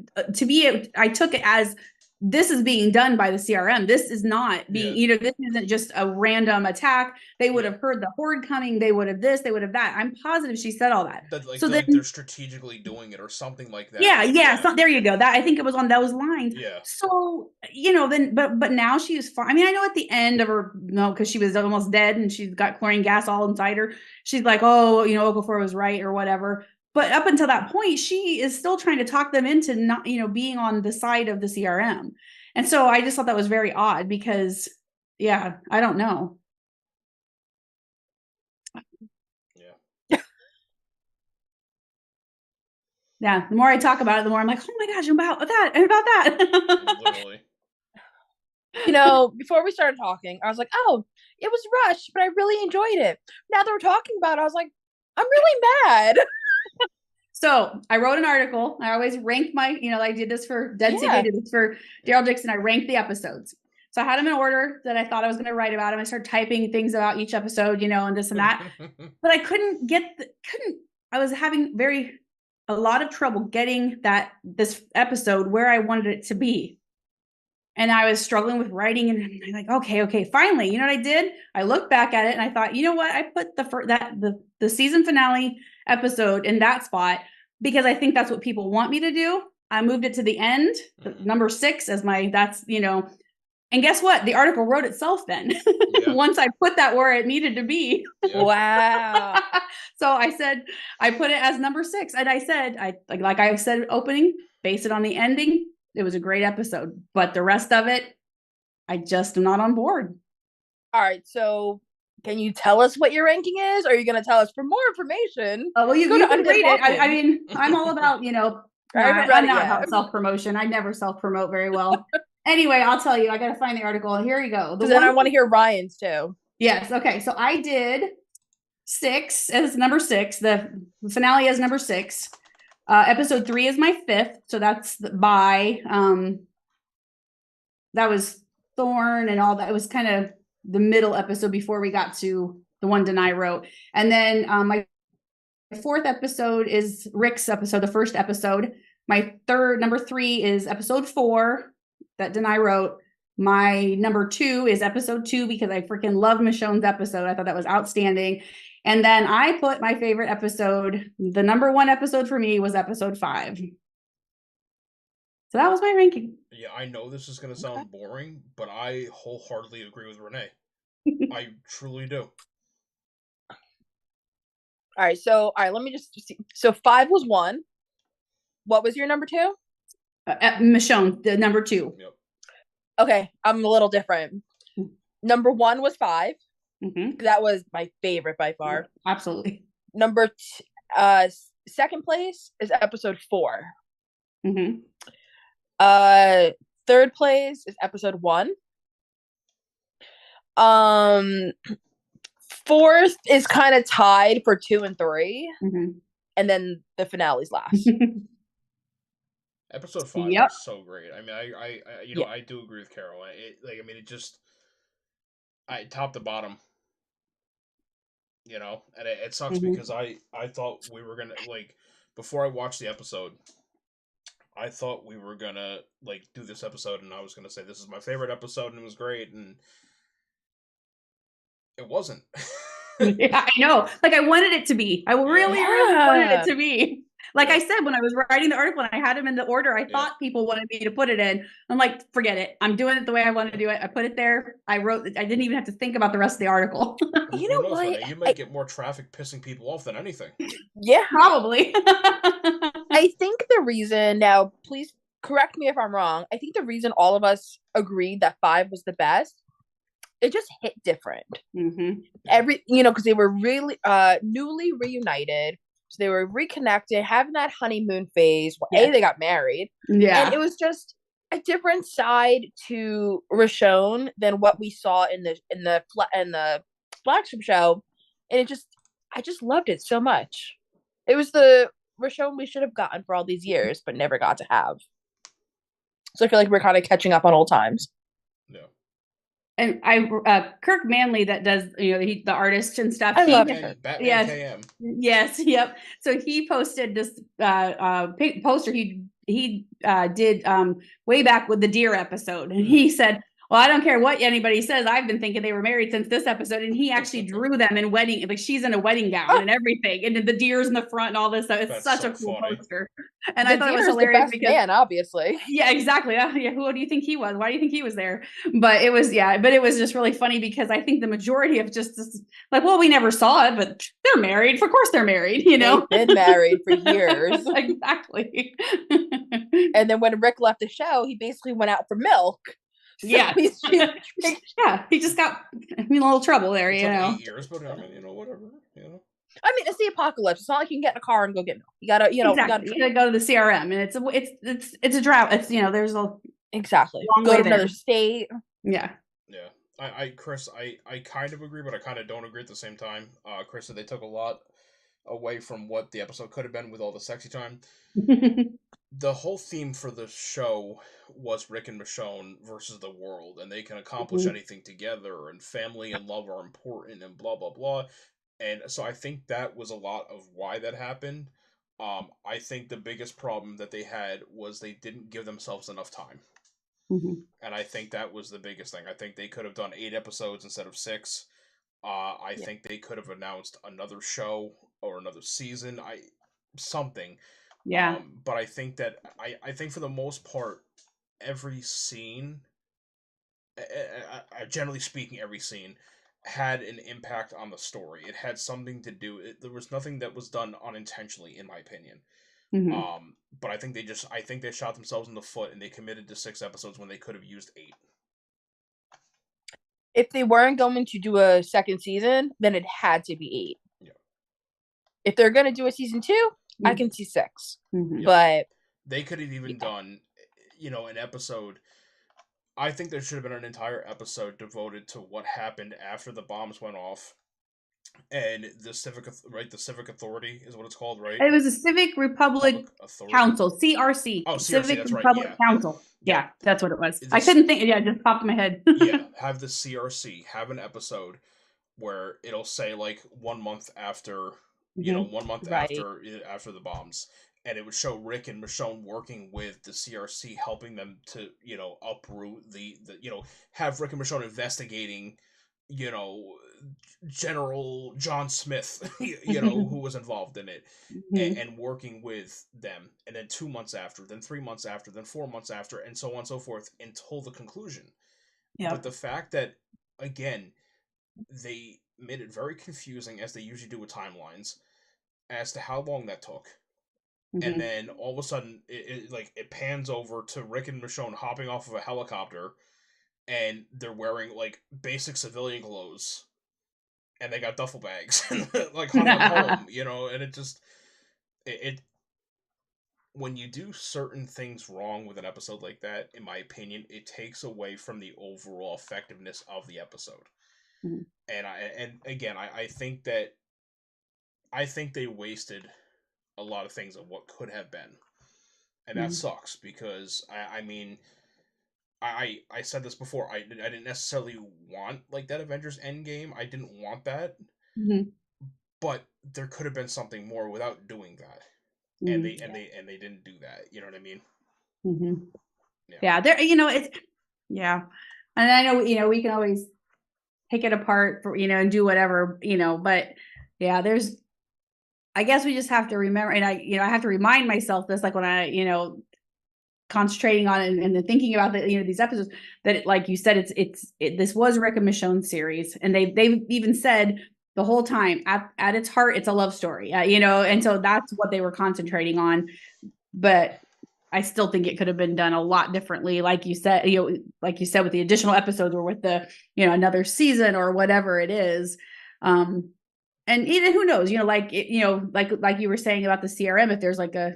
I took it as this is being done by the CRM. This is not being, this isn't just a random attack. They would have heard the horde coming. They would have this, they would have that. I'm positive she said all that. So they're strategically doing it or something like that. Yeah. So there you go. That I think it was on those lines. Yeah. So, then, but now she was fine. I mean, I know at the end of her, because she was almost dead and she's got chlorine gas all inside her. She's like, oh, Okafor was right or whatever. But up until that point, she is still trying to talk them into not, being on the side of the CRM. And so I just thought that was very odd because, I don't know. Yeah. Yeah. The more I talk about it, the more I'm like, oh my gosh, about that. Literally. Before we started talking, I was like, oh, it was rushed, but I really enjoyed it. Now that we're talking about it, I was like, I'm really mad. So I wrote an article. I always rank my, I did this for Dead City. I did this for Daryl Dixon. I ranked the episodes. So I had them in order that I thought I was going to write about them. I started typing things about each episode, and this and that. But I I was having a lot of trouble getting this episode where I wanted it to be. And I was struggling with writing, and I'm like, okay, finally, you know what I did? I looked back at it and I thought, you know what? I put the season finale episode in that spot because I think that's what people want me to do. I moved it to the end, number 6 as and guess what? The article wrote itself then. Yeah. Once I put that where it needed to be. Yeah. Wow. So I said, I put it as number 6. And I said, like I said, opening, base it on the ending. It was a great episode, but the rest of it, I just am not on board. All right. So can you tell us what your ranking is? Or are you going to tell us for more information? Oh, well, you can read it. I mean, I'm all about, I'm not about self-promotion. I never self-promote very well. Anyway, I'll tell you, I got to find the article. Here you go. Then I want to hear Ryan's too. Yes. Okay. So I did 6 as number 6. The finale as number 6. Episode 3 is my 5th. So that's by, that was Thorn and all that. It was kind of the middle episode before we got to the one Denai wrote. And then my 4th episode is Rick's episode, the first episode. My number 3 is episode 4 that Denai wrote. My number 2 is episode 2 because I freaking love Michonne's episode. I thought that was outstanding. And then I put my favorite episode, the number 1 episode for me was episode 5. So that was my ranking. Yeah, I know this is going to sound boring, but I wholeheartedly agree with Renee. I truly do. All right, let me just see. So 5 was 1. What was your number 2? Michonne, the number 2. Yep. Okay, I'm a little different. Number 1 was 5. Mm-hmm. That was my favorite by far. Absolutely. Number 2nd place is episode 4. Mm-hmm. 3rd place is episode 1. 4th is kind of tied for 2 and 3. Mm-hmm. And then the finale's last. Episode 5 was so great. I mean, I do agree with Carol. It just, top to bottom, and it sucks because I thought we were gonna, before I watched the episode, I thought we were gonna do this episode, and I was gonna say this is my favorite episode, and it was great, and it wasn't. Yeah, I know. I wanted it to be. I really wanted it to be. Like I said, when I was writing the article and I had them in the order I thought people wanted me to put it in, I'm like, forget it. I'm doing it the way I want to do it. I put it there. I didn't even have to think about the rest of the article. You know what? You might get more traffic pissing people off than anything. Yeah. Probably. I think the reason, now please correct me if I'm wrong, I think the reason all of us agreed that 5 was the best, it just hit different. Mm-hmm. Because they were really newly reunited. So they were reconnected, having that honeymoon phase. They got married. Yeah. And it was just a different side to Roshone than what we saw in the flagship show. And I just loved it so much. It was the Roshone we should have gotten for all these years, but never got to have. So I feel like we're kind of catching up on old times. Yeah. And Kirk Manley that does, the artist and stuff. I love it. Batman yes, KM. Yes, yep. So he posted this poster he did way back with the deer episode, and he said, well, I don't care what anybody says. I've been thinking they were married since this episode. And he actually drew them in wedding, she's in a wedding gown and everything. And the deer's in the front and all this stuff. It's such a cool poster. And I thought it was hilarious because obviously. Yeah, exactly. Who do you think he was? Why do you think he was there? But it was just really funny because I think the majority of just well, we never saw it, but they're married. Of course they're married, They've been married for years. Exactly. And then when Rick left the show, he basically went out for milk. So yeah. He just got in a little trouble there, It's 8 years, but whatever, I mean, it's the apocalypse. It's not like you can get in a car and go get milk. You gotta, exactly. You gotta go to the CRM, and it's a drought. It's there's a exactly go to another state. Yeah. Yeah. Chris, I kind of agree, but I kind of don't agree at the same time. Chris said they took a lot away from what the episode could have been with all the sexy time. the whole theme for the show was Rick and Michonne versus the world, and they can accomplish anything together, and family and love are important, and blah blah blah. And so I think that was a lot of why that happened. I think the biggest problem that they had was they didn't give themselves enough time. And I think that was the biggest thing. I think they could have done 8 episodes instead of 6. I think they could have announced another show or another season. Something. Yeah. But I think that I think for the most part, every scene, generally speaking, every scene had an impact on the story. It had something to do. There was nothing that was done unintentionally, in my opinion. But I think they shot themselves in the foot, and they committed to 6 episodes when they could have used 8. If they weren't going to do a second season, then it had to be 8. Yeah. If they're going to do a season 2, I can see 6. But they could have even done, an episode. I think there should have been an entire episode devoted to what happened after the bombs went off, and the civic authority is what it's called, right? It was a Civic Republic Council, CRC. Oh, CRC, Civic that's right. Republic Council. Yeah, that's what it was. I couldn't think. Yeah, it just popped in my head. Have the CRC have an episode where it'll say like 1 month after, 1 month after the bombs. And it would show Rick and Michonne working with the CRC, helping them to, uproot the have Rick and Michonne investigating, General John Smith, who was involved in it, and working with them. And then 2 months after, then 3 months after, then 4 months after, and so on and so forth until the conclusion. Yeah. But the fact that, again, they made it very confusing, as they usually do with timelines, as to how long that took. And then all of a sudden, it pans over to Rick and Michonne hopping off of a helicopter, and they're wearing like basic civilian clothes, and they got duffel bags, like hung at home, And it just when you do certain things wrong with an episode like that, in my opinion, it takes away from the overall effectiveness of the episode. And I think they wasted a lot of things of what could have been, and that sucks, because I said this before, I didn't necessarily want like that Avengers Endgame. I didn't want that, but there could have been something more without doing that, and they didn't do that. You know what I mean? Yeah, there. It's and I know we can always pick it apart for and do whatever but there's. I guess we just have to remember, and I have to remind myself this, like when I, concentrating on it and thinking about these episodes, that like you said, this was Rick and Michonne series, and they've even said the whole time at its heart, it's a love story, and so that's what they were concentrating on. But I still think it could have been done a lot differently, like you said, with the additional episodes, or with the, another season or whatever it is. And even who knows, like you were saying about the CRM, if there's like a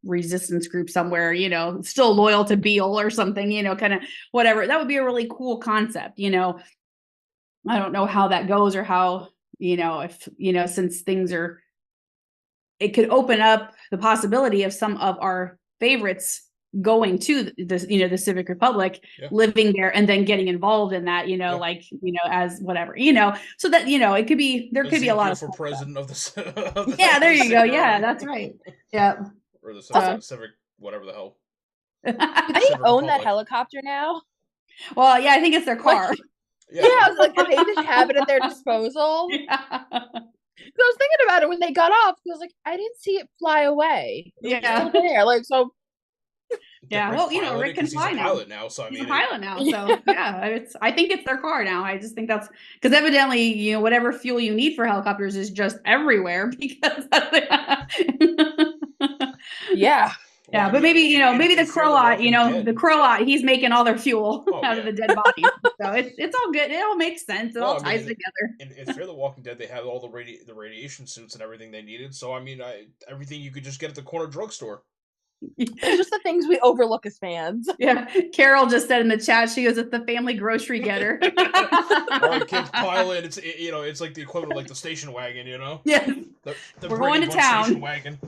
resistance group somewhere, still loyal to Beale or something, kind of whatever, that would be a really cool concept. I don't know how that goes, or how, if, since things are, it could open up the possibility of some of our favorites going to the Civic Republic, living there, and then getting involved in that, as whatever, so that, it could be, there could be a lot of for president of the there you go. Yeah, that's right. Yeah. Or the Civic, whatever the hell. Do they own that helicopter now? Well, yeah, I think it's their car. I was like, did they just have it at their disposal? I was thinking about it when they got off. I was like, I didn't see it fly away. It was still there. Like, so. Yeah, well, Rick can fly now. So he's a pilot now, so I think it's their car now. I just think that's because evidently, whatever fuel you need for helicopters is just everywhere. Because Well, but maybe maybe the Croat, the Croat, he's making all their fuel out of the dead bodies. So it's all good. It all makes sense. It all ties together. In Fear the Walking Dead, they had all the radiation suits and everything they needed. So everything you could just get at the corner drugstore. It's just the things we overlook as fans. Yeah, Carol just said in the chat, she goes, "It's the family grocery getter." All right, kids, pile in. It's it's like the equivalent of like the station wagon, Yeah, the we're going to town. Station wagon.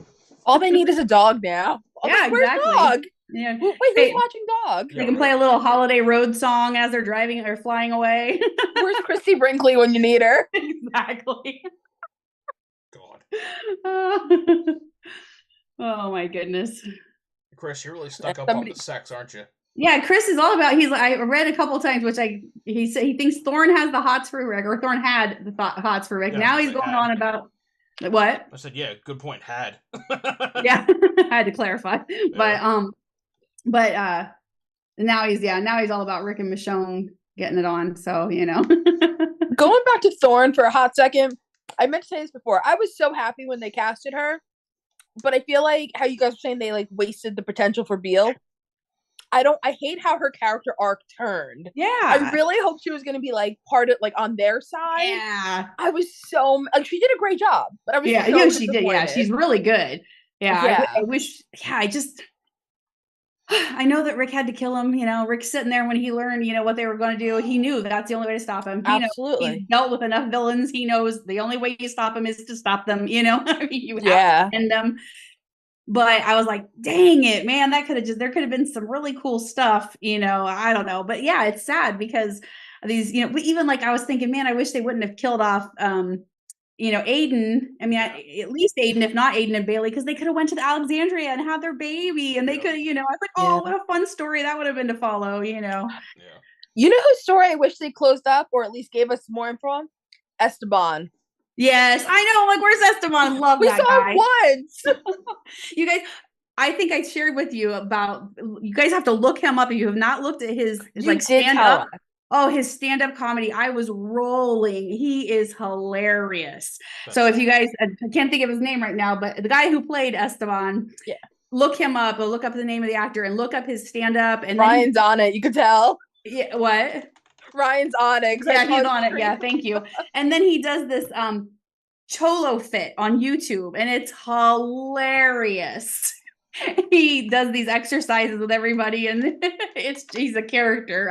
All they need is a dog now. I'm Yeah, like, where's exactly. Dog? Yeah. Wait, who's watching Dog? They can play a little holiday road song as they're driving or flying away. Where's Christy Brinkley when you need her? Exactly. God. Oh my goodness. Chris, you're really stuck up on the sex, aren't you? Yeah, Chris is all about. I read a couple times, which he said he thinks Thorne has the hots for Rick, or Thorne had the hots for Rick. Yeah, now he's going on about what? I said, yeah, good point. Had. Yeah, I had to clarify, Yeah. but now he's all about Rick and Michonne getting it on. So Going back to Thorne for a hot second, I meant to say this before. I was so happy when they casted her, but I feel like how you guys were saying they like wasted the potential for Beale. I hate how her character arc turned. Yeah. I really hoped she was going to be like part of like on their side. Yeah. I was so like she did a great job, but I was so she did. Yeah, she's really good. Yeah. I wish. Yeah, I know that Rick had to kill him. Rick's sitting there when he learned, what they were going to do. He knew that's the only way to stop him. Absolutely. He's dealt with enough villains. He knows the only way you stop him is to stop them. You have to end them. But I was like, dang it, man, there could have been some really cool stuff, I don't know. But yeah, it's sad because these, even like I was thinking, man, I wish they wouldn't have killed off, Aiden. I mean, at least Aiden, if not Aiden and Bailey, because they could have went to the Alexandria and had their baby and they could, I was like, oh, what a fun story that would have been to follow, Yeah. You know whose story I wish they closed up or at least gave us more info on? Esteban. Yes, I know. Like, where's Esteban? Love that guy. We saw him once. You guys, I think I shared with you about. You guys have to look him up if you have not looked at his like stand up. Oh, his stand up comedy! I was rolling. He is hilarious. So if you guys, I can't think of his name right now, but the guy who played Esteban, look him up. Or look up the name of the actor and look up his stand up. And Ryan's on it. You could tell. Yeah. What? Ryan's on it. Yeah, he's on it. Yeah, thank you. And then he does this Cholo fit on YouTube, and it's hilarious. He does these exercises with everybody, and he's a character.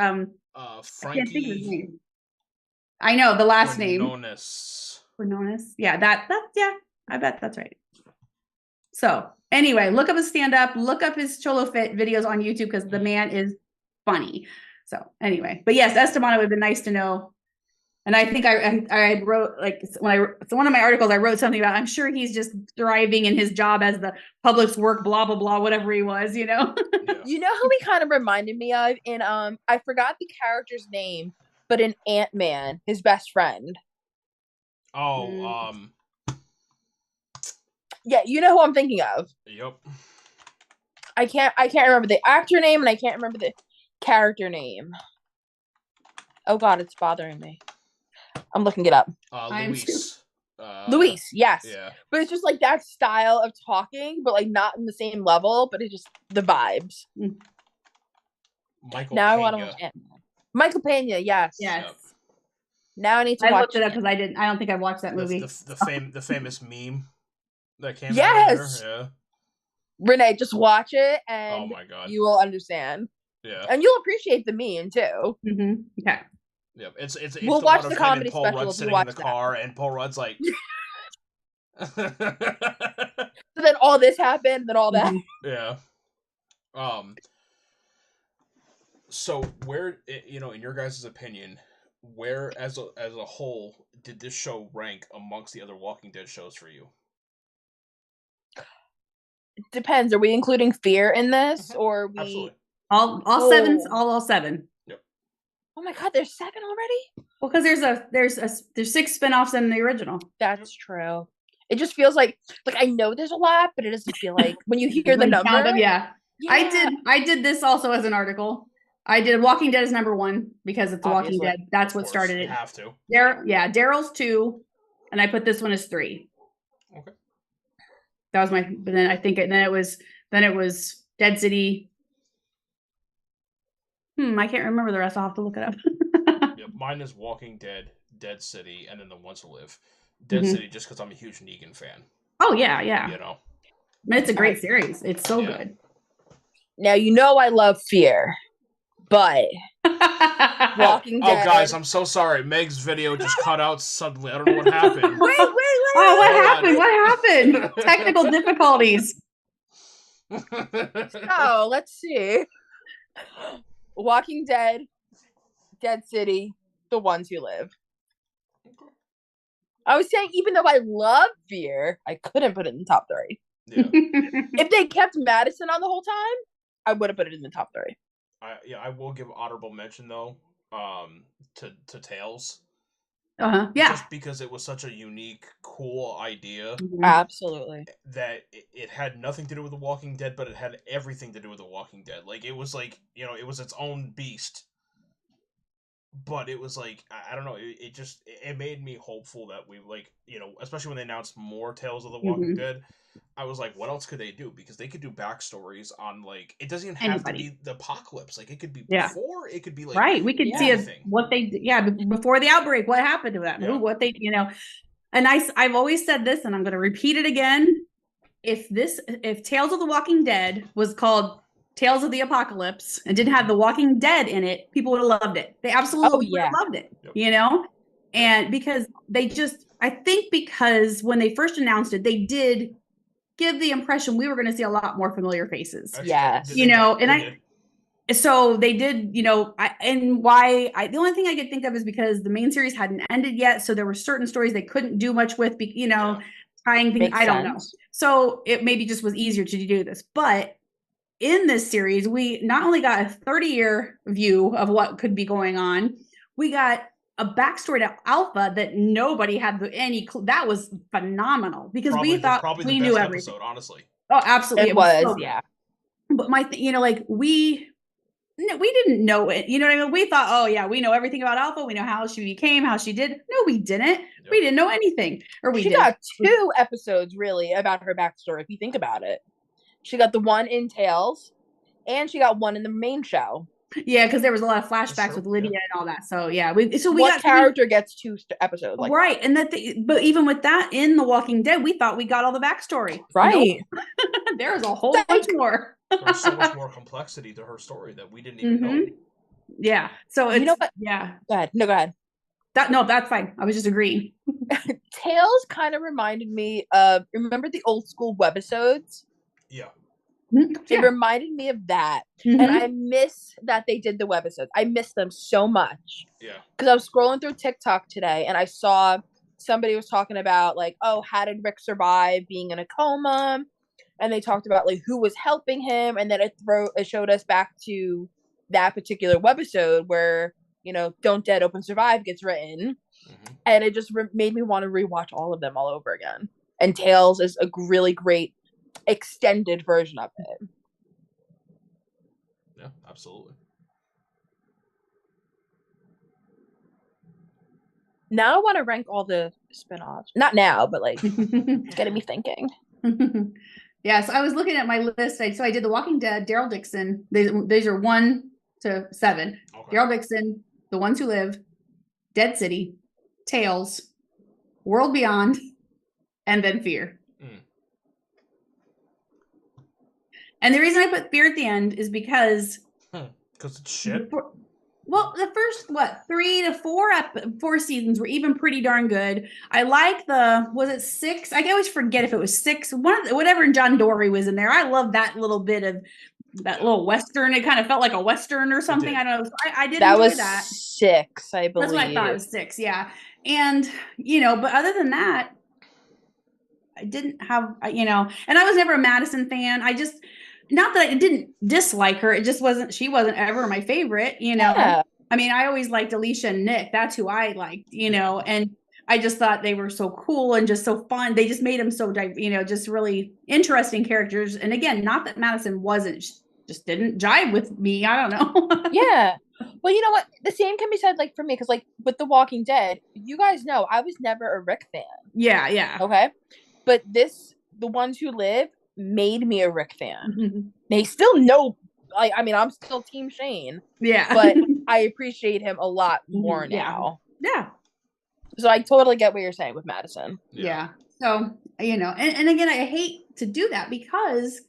Frankie. I can't think of his name. I know the last name. Quinones. Yeah, I bet that's right. So anyway, look up his stand up, look up his Cholo fit videos on YouTube because the man is funny. So anyway, but yes, Esteban, it would have been nice to know. And I think I wrote like one of my articles, I wrote something about, I'm sure he's just thriving in his job as the public's work, blah, blah, blah, whatever he was, Yeah. You know who he kind of reminded me of in, I forgot the character's name, but in Ant-Man, his best friend. Oh, Yeah, you know who I'm thinking of. Yep. I can't remember the actor name and I can't remember the character name. Oh God, it's bothering me. I'm looking it up. Luis. Luis, yes. Yeah. But it's just like that style of talking, but like not in the same level, but it's just the vibes. Michael now Pena. I want to watch Ant-Man. Michael Pena, yes. Yes. Now I need to watch. I looked it up because I don't think I've watched that movie. The famous meme that came out there. Yeah. Renee, just watch it and oh my God. You will understand. Yeah. And you'll appreciate the meme too. Mm-hmm. Okay. Yep. It's we'll watch the comedy Paul special Rudd sitting in the car and Paul Rudd's like So then all this happened, then all that. Yeah. So where in your guys' opinion, where as a whole did this show rank amongst the other Walking Dead shows for you? It depends. Are we including Fear in this, or are we Absolutely. all seven? All seven. Yep. Oh my God, there's 7 already. Well, because there's 6 spinoffs in the original. That's true. It just feels like I know there's a lot, but it doesn't feel like when you hear the number. Yeah. I did this also as an article. I did Walking Dead as number 1 because it's Obviously. Walking Dead. That's what started it. You have to. Daryl's 2, and I put this one as 3. Okay. That was but then I think then it was Dead City. I can't remember the rest. I'll have to look it up. Yep, mine is Walking Dead, Dead City, and then The Ones Who Live. Dead City just because I'm a huge Negan fan. Oh yeah. It's a great series. It's so good. Now I love Fear, but Walking Dead. Oh guys, I'm so sorry. Meg's video just cut out suddenly. I don't know what happened. Wait. Oh, what happened? What happened? Technical difficulties. So let's see. Walking Dead, Dead City, The Ones Who Live. I was saying, even though I love Fear, I couldn't put it in the top 3. Yeah. If they kept Madison on the whole time, I would have put it in the top 3. I will give honorable mention though, to Tales. Yeah. Just because it was such a unique, cool idea. Absolutely. That it had nothing to do with The Walking Dead, but it had everything to do with The Walking Dead. Like, it was like, it was its own beast. But it was like, I don't know, it made me hopeful that we, like, especially when they announced more Tales of the Walking Dead, I was like, what else could they do? Because they could do backstories on, like, it doesn't even have to be the apocalypse. Like, it could be before, it could be like, right. We could see what they, before the outbreak, what happened to them, what they, and I've always said this, and I'm going to repeat it again. If Tales of the Walking Dead was called Tales of the Apocalypse and didn't have The Walking Dead in it, people would have loved it. They absolutely would have loved it, and because I think because when they first announced it, they did give the impression we were going to see a lot more familiar faces. Yes. So they did, the only thing I could think of is because the main series hadn't ended yet. So there were certain stories they couldn't do much with, trying things. I don't know. So it maybe just was easier to do this. But in this series, we not only got a 30-year view of what could be going on, we got a backstory to Alpha that nobody had any clue. That was phenomenal because we thought we knew everything. Episode, honestly. Oh, absolutely. It was so But we didn't know it. You know what I mean? We thought, oh yeah, we know everything about Alpha. We know how she became, how she did. No, we didn't. Yep. We didn't know anything. She got 2 episodes really about her backstory. If you think about it, she got the one in Tales, and she got one in the main show. Yeah, because there was a lot of flashbacks with Lydia and all that. So yeah, what character gets 2 episodes? Like right, that? And but even with that in The Walking Dead, we thought we got all the backstory. Right, there's a whole bunch more. There's so much more complexity to her story that we didn't even know. Yeah. So you know what? Yeah. Go ahead. No, go ahead. That's fine. I was just agreeing. Tales kind of reminded me of, remember the old school webisodes? Yeah. It reminded me of that. And I miss that they did the webisodes. I miss them so much. Yeah. Because I was scrolling through TikTok today and I saw somebody was talking about like, oh, how did Rick survive being in a coma? And they talked about like who was helping him, and then it showed us back to that particular webisode where Don't Dead Open Survive gets written, and it just made me want to rewatch all of them all over again. And Tales is a really great extended version of it. Yeah, absolutely. Now I want to rank all the spinoffs. Not now, but like it's getting me thinking. Yeah, so I was looking at my list. So I did The Walking Dead, Daryl Dixon. These are 1 to 7. Okay. Daryl Dixon, The Ones Who Live, Dead City, Tales, World Beyond, and then Fear. And the reason I put Fear at the end is because it's shit. Well, the first 3 to 4 seasons were even pretty darn good. I like was it 6? I always forget if it was 6. Whatever John Dory was in there. I love that little bit of that little western. It kind of felt like a western or something. I don't know. So I did enjoy that. That was 6, I believe. That's what I thought. It was 6. Yeah, and but other than that, I didn't have and I was never a Madison fan. Not that I didn't dislike her. It just wasn't. She wasn't ever my favorite. Yeah. I mean, I always liked Alicia and Nick. That's who I liked. And I just thought they were so cool and just so fun. They just made them so, just really interesting characters. And again, not that Madison wasn't. Just didn't jive with me. I don't know. Yeah. Well, you know what? The same can be said for me because with The Walking Dead, you guys know I was never a Rick fan. Yeah. Yeah. Okay. But The Ones Who Live made me a Rick fan. They still know. I mean, I'm still Team Shane. Yeah. But I appreciate him a lot more now. Yeah. So I totally get what you're saying with Madison. Yeah. So, and again, I hate to do that because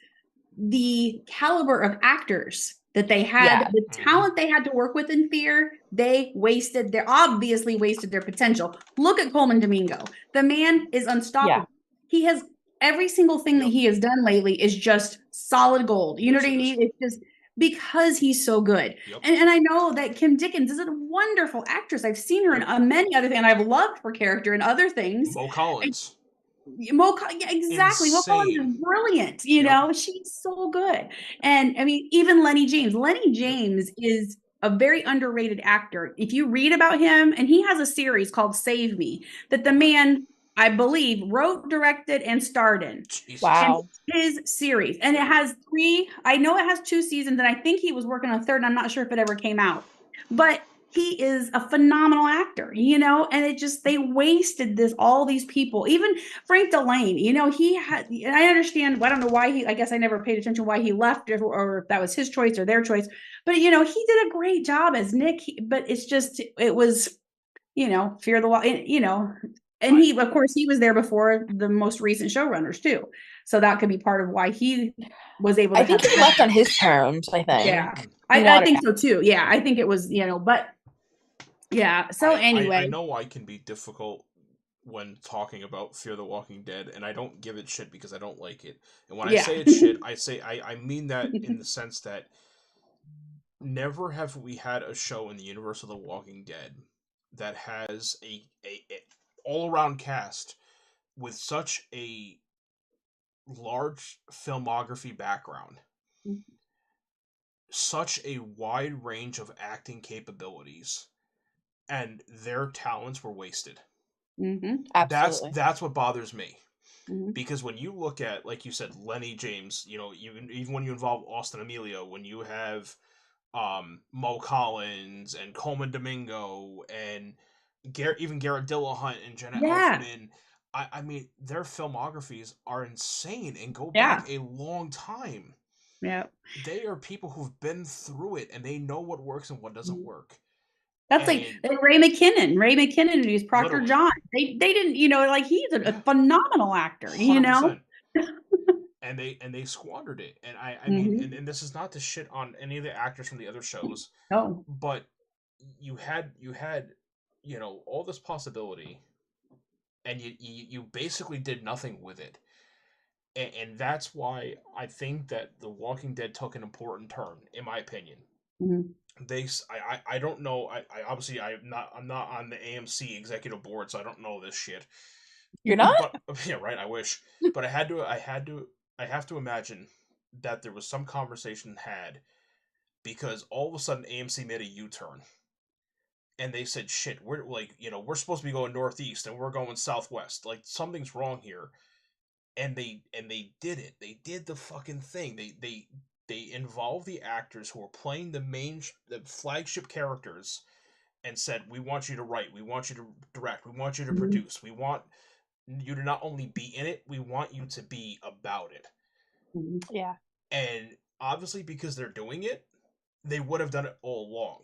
the caliber of actors that they had, the talent they had to work with in Fear, they obviously wasted their potential. Look at Coleman Domingo. The man is unstoppable. Yeah. He has every single thing that he has done lately is just solid gold. You know what I mean? It's just because he's so good. Yep. And I know that Kim Dickens is a wonderful actress. I've seen her in many other things, and I've loved her character in other things. Mo Collins. Yeah, exactly. Mo Collins is brilliant. You know, she's so good. And I mean, even Lenny James. Lenny James is a very underrated actor. If you read about him, and he has a series called Save Me, that the man, I believe, wrote, directed, and starred in. Wow. And his series. And it has 3, I know it has 2 seasons, and I think he was working on a 3rd, and I'm not sure if it ever came out. But he is a phenomenal actor, you know, and it just, they wasted all these people, even Frank Delane, you know, I understand, I don't know why I guess I never paid attention why he left, or if that was his choice or their choice, but you know, he did a great job as Nick, but it was, you know, Fear the Walk, you know, and of course, he was there before the most recent showrunners too. So that could be part of why he was able to. I think he left on his terms, I think. Yeah, I think so too. Yeah, I think it was, you know, but yeah. So anyway. I know I can be difficult when talking about Fear the Walking Dead, and I don't give it shit because I don't like it. And when I say it shit, I mean that in the sense that never have we had a show in the universe of The Walking Dead that has a all-around cast with such a large filmography background, such a wide range of acting capabilities, and their talents were wasted. Absolutely. That's what bothers me. Because when you look at, like you said, Lenny James, you know, even when you involve Austin Amelio, when you have Mo Collins and Coleman Domingo and even Garrett Dillahunt and Jenna Elfman, I mean, their filmographies are insane and go back a long time. Yeah. They are people who've been through it, and they know what works and what doesn't work. That's like Ray McKinnon, who's Proctor John. They didn't, you know, like he's a phenomenal actor, 100%. You know. And they squandered it. And I mean, and this is not to shit on any of the actors from the other shows. No. But you had, you know, all this possibility, and you basically did nothing with it. And that's why I think that The Walking Dead took an important turn, in my opinion. I don't know. I obviously I'm not on the AMC executive board, so I don't know this shit. You're not? But, yeah, right. I wish, but I have to imagine that there was some conversation had, because all of a sudden AMC made a U-turn, and they said, "Shit, we're like, you know, we're supposed to be going northeast, and we're going southwest. Like something's wrong here." And they did it. They did the fucking thing. They involved the actors who were playing the flagship characters, and said, "We want you to write. We want you to direct. We want you to produce. We want you to not only be in it, we want you to be about it." Yeah. And obviously, because they're doing it, they would have done it all along.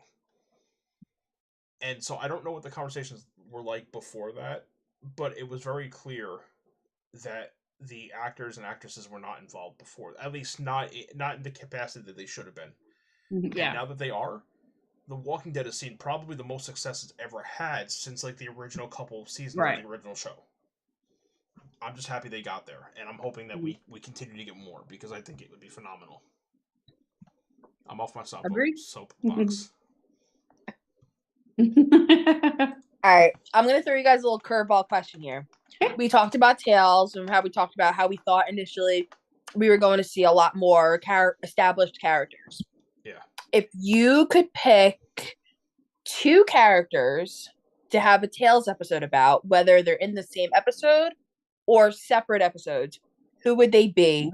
And so I don't know what the conversations were like before that, but it was very clear that the actors and actresses were not involved before, at least not in the capacity that they should have been. Yeah. And now that they are, The Walking Dead has seen probably the most success it's ever had since like the original couple of seasons of the original show. I'm just happy they got there, and I'm hoping that we continue to get more, because I think it would be phenomenal. I'm off my soapbox. All right, I'm gonna throw you guys a little curveball question here. We talked about Tales and how we talked about how we thought initially we were going to see a lot more established characters. Yeah. If you could pick 2 characters to have a Tales episode about, whether they're in the same episode or separate episodes, who would they be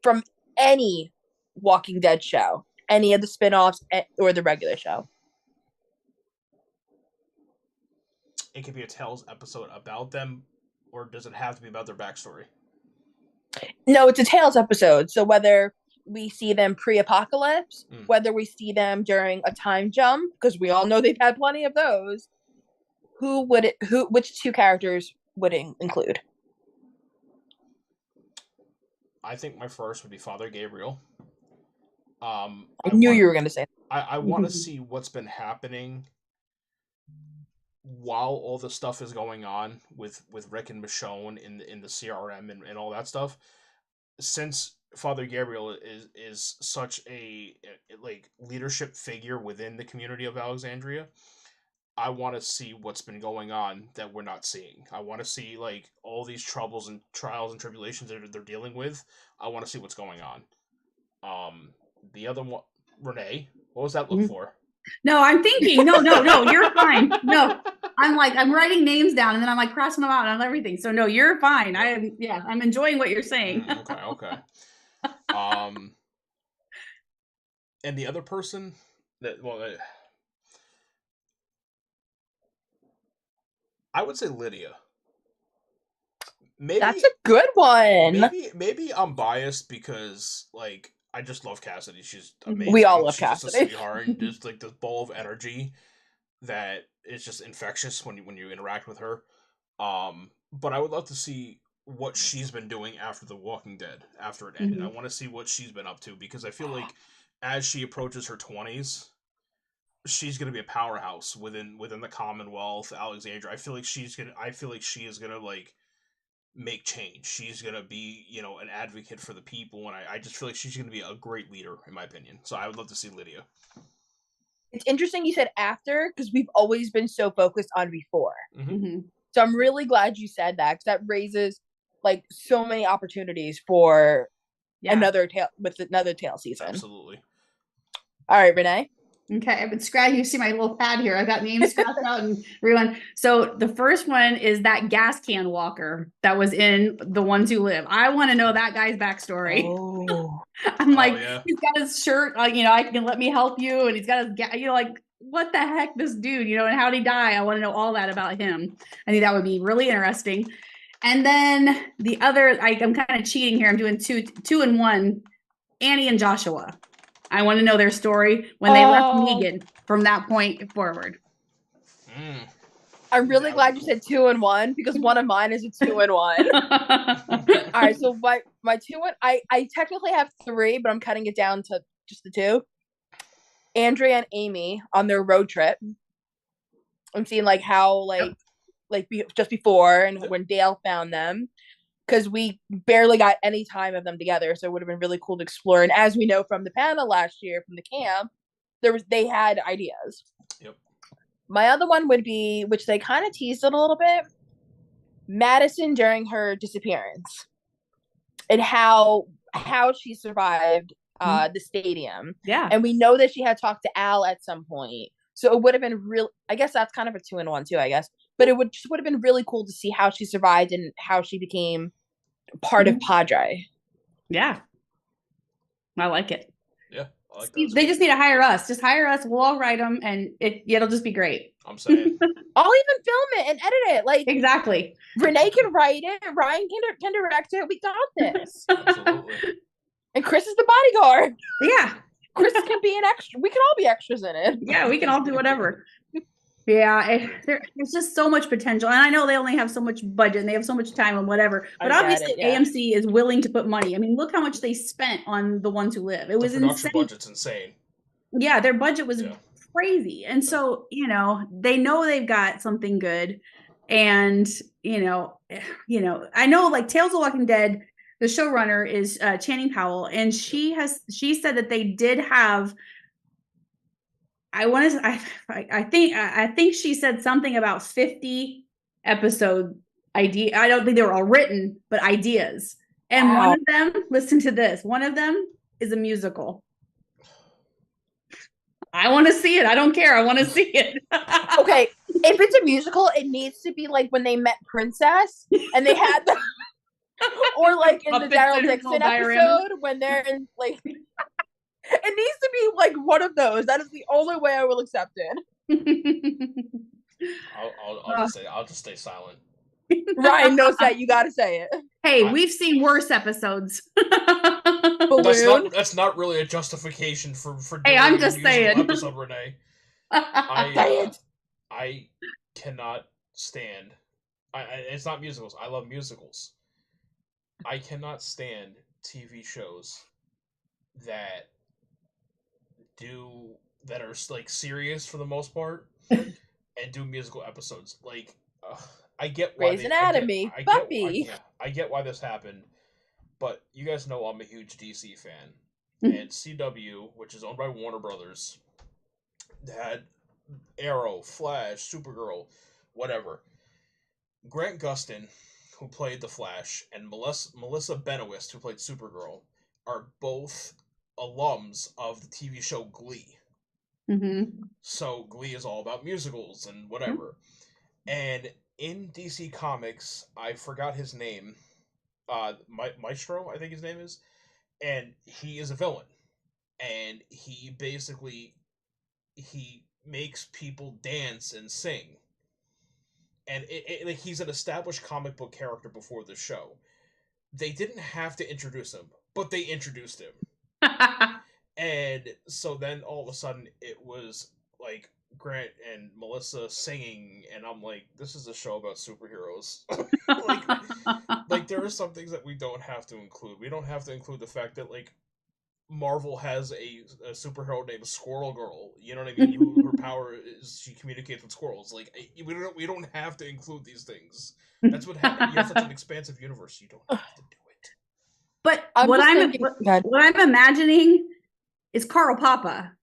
from any Walking Dead show, any of the spinoffs or the regular show? It could be a Tales episode about them, or does it have to be about their backstory? No, it's a Tales episode. So whether we see them pre-apocalypse, whether we see them during a time jump, because we all know they've had plenty of those, which 2 characters would it include? I think my first would be Father Gabriel. I knew you were going to say that. I want to see what's been happening while all the stuff is going on with Rick and Michonne in the CRM and all that stuff, since Father Gabriel is such a like leadership figure within the community of Alexandria, I want to see what's been going on that we're not seeing. I want to see like all these troubles and trials and tribulations that they're dealing with. I want to see what's going on. The other one, Renee, what was that look for? No, I'm thinking. No, you're fine. No, I'm writing names down and then I'm like crossing them out on everything. So no, you're fine. I'm enjoying what you're saying. Okay. And the other person that, I would say Lydia. Maybe that's a good one. Maybe I'm biased because like I just love Cassidy. She's amazing. We all love She's Cassidy. Just a sweetheart, and just like this ball of energy that is just infectious when you interact with her. But I would love to see what she's been doing after The Walking Dead, after it ended. I want to see what she's been up to because I feel like as she approaches her 20s, she's gonna be a powerhouse within the Commonwealth, Alexandria. I feel like she is gonna like make change. She's gonna be, an advocate for the people, and I just feel like she's gonna be a great leader, in my opinion. So I would love to see Lydia. It's interesting you said after, because we've always been so focused on before. So I'm really glad you said that, because that raises like so many opportunities for another tail season. Absolutely. All right, Renee. Okay, I've been scratching. You see my little pad here. I've got names scratched out and everyone. So the first one is that gas can walker that was in The Ones Who Live. I want to know that guy's backstory. Oh. I'm like, he's got his shirt, I can let me help you, and he's got his, like, what the heck, this dude, and how did he die? I want to know all that about him. I think that would be really interesting. And then the other, I'm kind of cheating here. I'm doing two and one. Annie and Joshua. I want to know their story when they left Negan from that point forward. I'm really glad you said 2 and 1 because one of mine is a 2 and 1. All right, so my 2 and I technically have 3, but I'm cutting it down to just the 2. Andrea and Amy on their road trip. I'm seeing like how just before and when Dale found them. Because we barely got any time of them together, so it would have been really cool to explore. And as we know from the panel last year from the camp, they had ideas. Yep. My other one would be, which they kind of teased it a little bit, Madison during her disappearance, and how she survived the stadium. Yeah, and we know that she had talked to Al at some point, so it would have been real. I guess that's kind of a 2 and 1 too. I guess, but it would have been really cool to see how she survived and how she became part of Padre. Yeah, I like it. Yeah, I like that. They just need to hire us. Just hire us. We'll all write them, and it'll just be great. I'm saying. I'll even film it and edit it. Like exactly. Renee can write it. Ryan can direct it. We got this. Absolutely. And Chris is the bodyguard. Yeah. Chris can be an extra. We can all be extras in it. Yeah, we can all do whatever. Yeah, there's just so much potential. And I know they only have so much budget and they have so much time and whatever. But obviously AMC is willing to put money. I mean, look how much they spent on The Ones Who Live. It was insane. The production budget's insane. Yeah, their budget was crazy. And so, they know they've got something good. And, I know like Tales of the Walking Dead, the showrunner is Channing Powell. And she said that they did have, I think she said something about 50 episode idea. I don't think they were all written, but ideas. And one of them, listen to this, one of them is a musical. I want to see it. I don't care. I want to see it. Okay. If it's a musical, it needs to be like when they met Princess and they had the, or like in the Daryl Dixon episode when they're in like, it needs to be like one of those. That is the only way I will accept it. I'll just stay silent. Ryan knows that. You got to say it. Hey, we've seen worse episodes. That's not really a justification for hey, I'm just saying. Episode, Renee. I cannot stand. It's not musicals. I love musicals. I cannot stand TV shows that are like serious for the most part, and do musical episodes. Like, I get why Grey's Anatomy, Buffy. I get why this happened, but you guys know I'm a huge DC fan, and CW, which is owned by Warner Brothers, had Arrow, Flash, Supergirl, whatever. Grant Gustin, who played the Flash, and Melissa Benoist, who played Supergirl, are both alums of the TV show Glee. Mm-hmm. So Glee is all about musicals and whatever. And in DC Comics, I forgot his name, Maestro, I think his name is, and he is a villain. And he basically, he makes people dance and sing. And like, he's an established comic book character before the show. They didn't have to introduce him, but they introduced him. And so then all of a sudden it was like Grant and Melissa singing, and I'm like, this is a show about superheroes. like there are some things that we don't have to include. We don't have to include the fact that, like, Marvel has a superhero named Squirrel Girl. You know what I mean? Her power is she communicates with squirrels. Like, we don't have to include these things. That's what happens. You have such an expansive universe. You don't have to do it. But what I'm imagining is Carl Papa.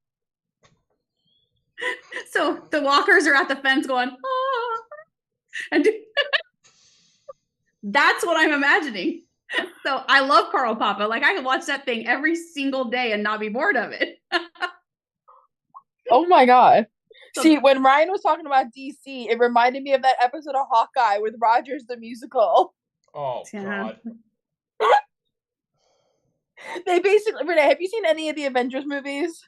So the walkers are at the fence going, ah, and that's what I'm imagining. So I love Carl Papa. Like, I could watch that thing every single day and not be bored of it. Oh my god. See, when Ryan was talking about DC, it reminded me of that episode of Hawkeye with Rogers the musical. Oh god. They basically, Renee, have you seen any of the Avengers movies?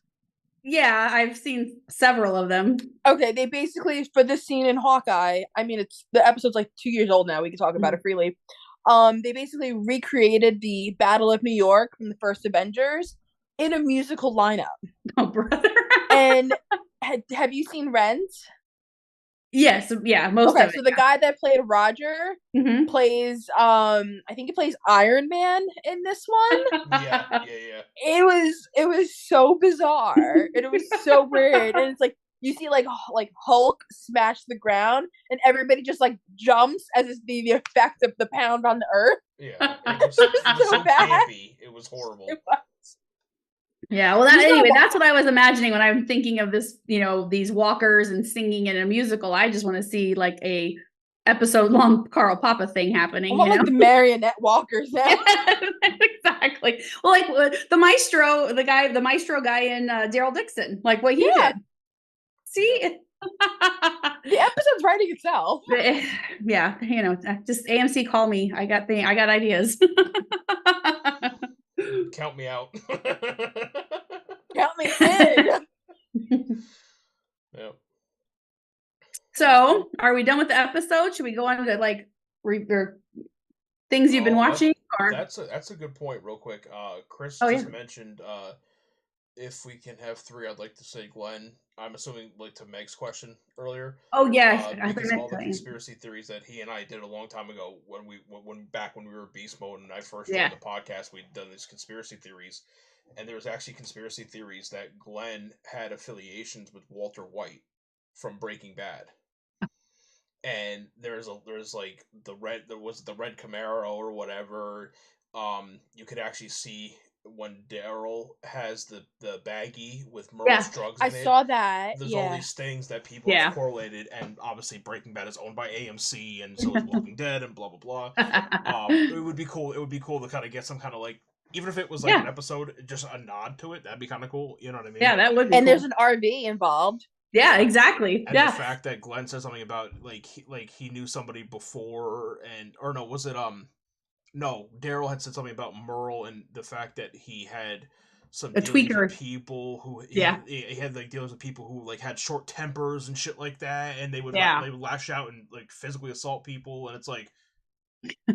Yeah, I've seen several of them. Okay, they basically, for this scene in Hawkeye, I mean, the episode's like 2 years old now, we can talk about it freely. They basically recreated the Battle of New York from the first Avengers in a musical lineup. Oh, brother. And have you seen Rent? Yes, yeah, most of it. So the guy that played Roger plays, I think he plays Iron Man in this one. Yeah. It was so bizarre, and it was so weird, and it's like, you see like Hulk smash the ground, and everybody just like jumps as it's the effect of the pound on the earth. Yeah, it was so bad. campy. It was horrible. It was. Yeah, well, anyway, that's what I was imagining when I'm thinking of this, these walkers and singing in a musical. I just want to see like a episode-long Carl Papa thing happening. Like the marionette walkers now. Exactly. Well, like the maestro guy in Daryl Dixon, like what he did. See? The episode's writing itself. Yeah, just AMC, call me. I got ideas. Count me out. Count me in. Yeah. So, are we done with the episode? Should we go on to like things you've been watching? That's a good point. Real quick, Chris mentioned if we can have three. I'd like to say Glenn. I'm assuming like to Meg's question earlier. Oh yeah, because all the conspiracy theories that he and I did a long time ago when we were beast mode and I first joined the podcast, we'd done these conspiracy theories, and there was actually conspiracy theories that Glenn had affiliations with Walter White from Breaking Bad. And there's like the red Camaro or whatever. You could actually see when Daryl has the baggie with Merle's drugs in it. I saw that. There's all these things that people have correlated, and obviously Breaking Bad is owned by AMC, and so is Walking Dead, and blah blah blah. It would be cool. It would be cool to kind of get some kind of like, even if it was like an episode, just a nod to it. That'd be kind of cool. You know what I mean? Yeah, that would be. And there's an RV involved. Yeah, exactly. And the fact that Glenn said something about like he knew somebody before, no, Daryl had said something about Merle and the fact that he had some tweaker people who he had like dealings with people who like had short tempers and shit like that, and they would lash out and like physically assault people, and it's like,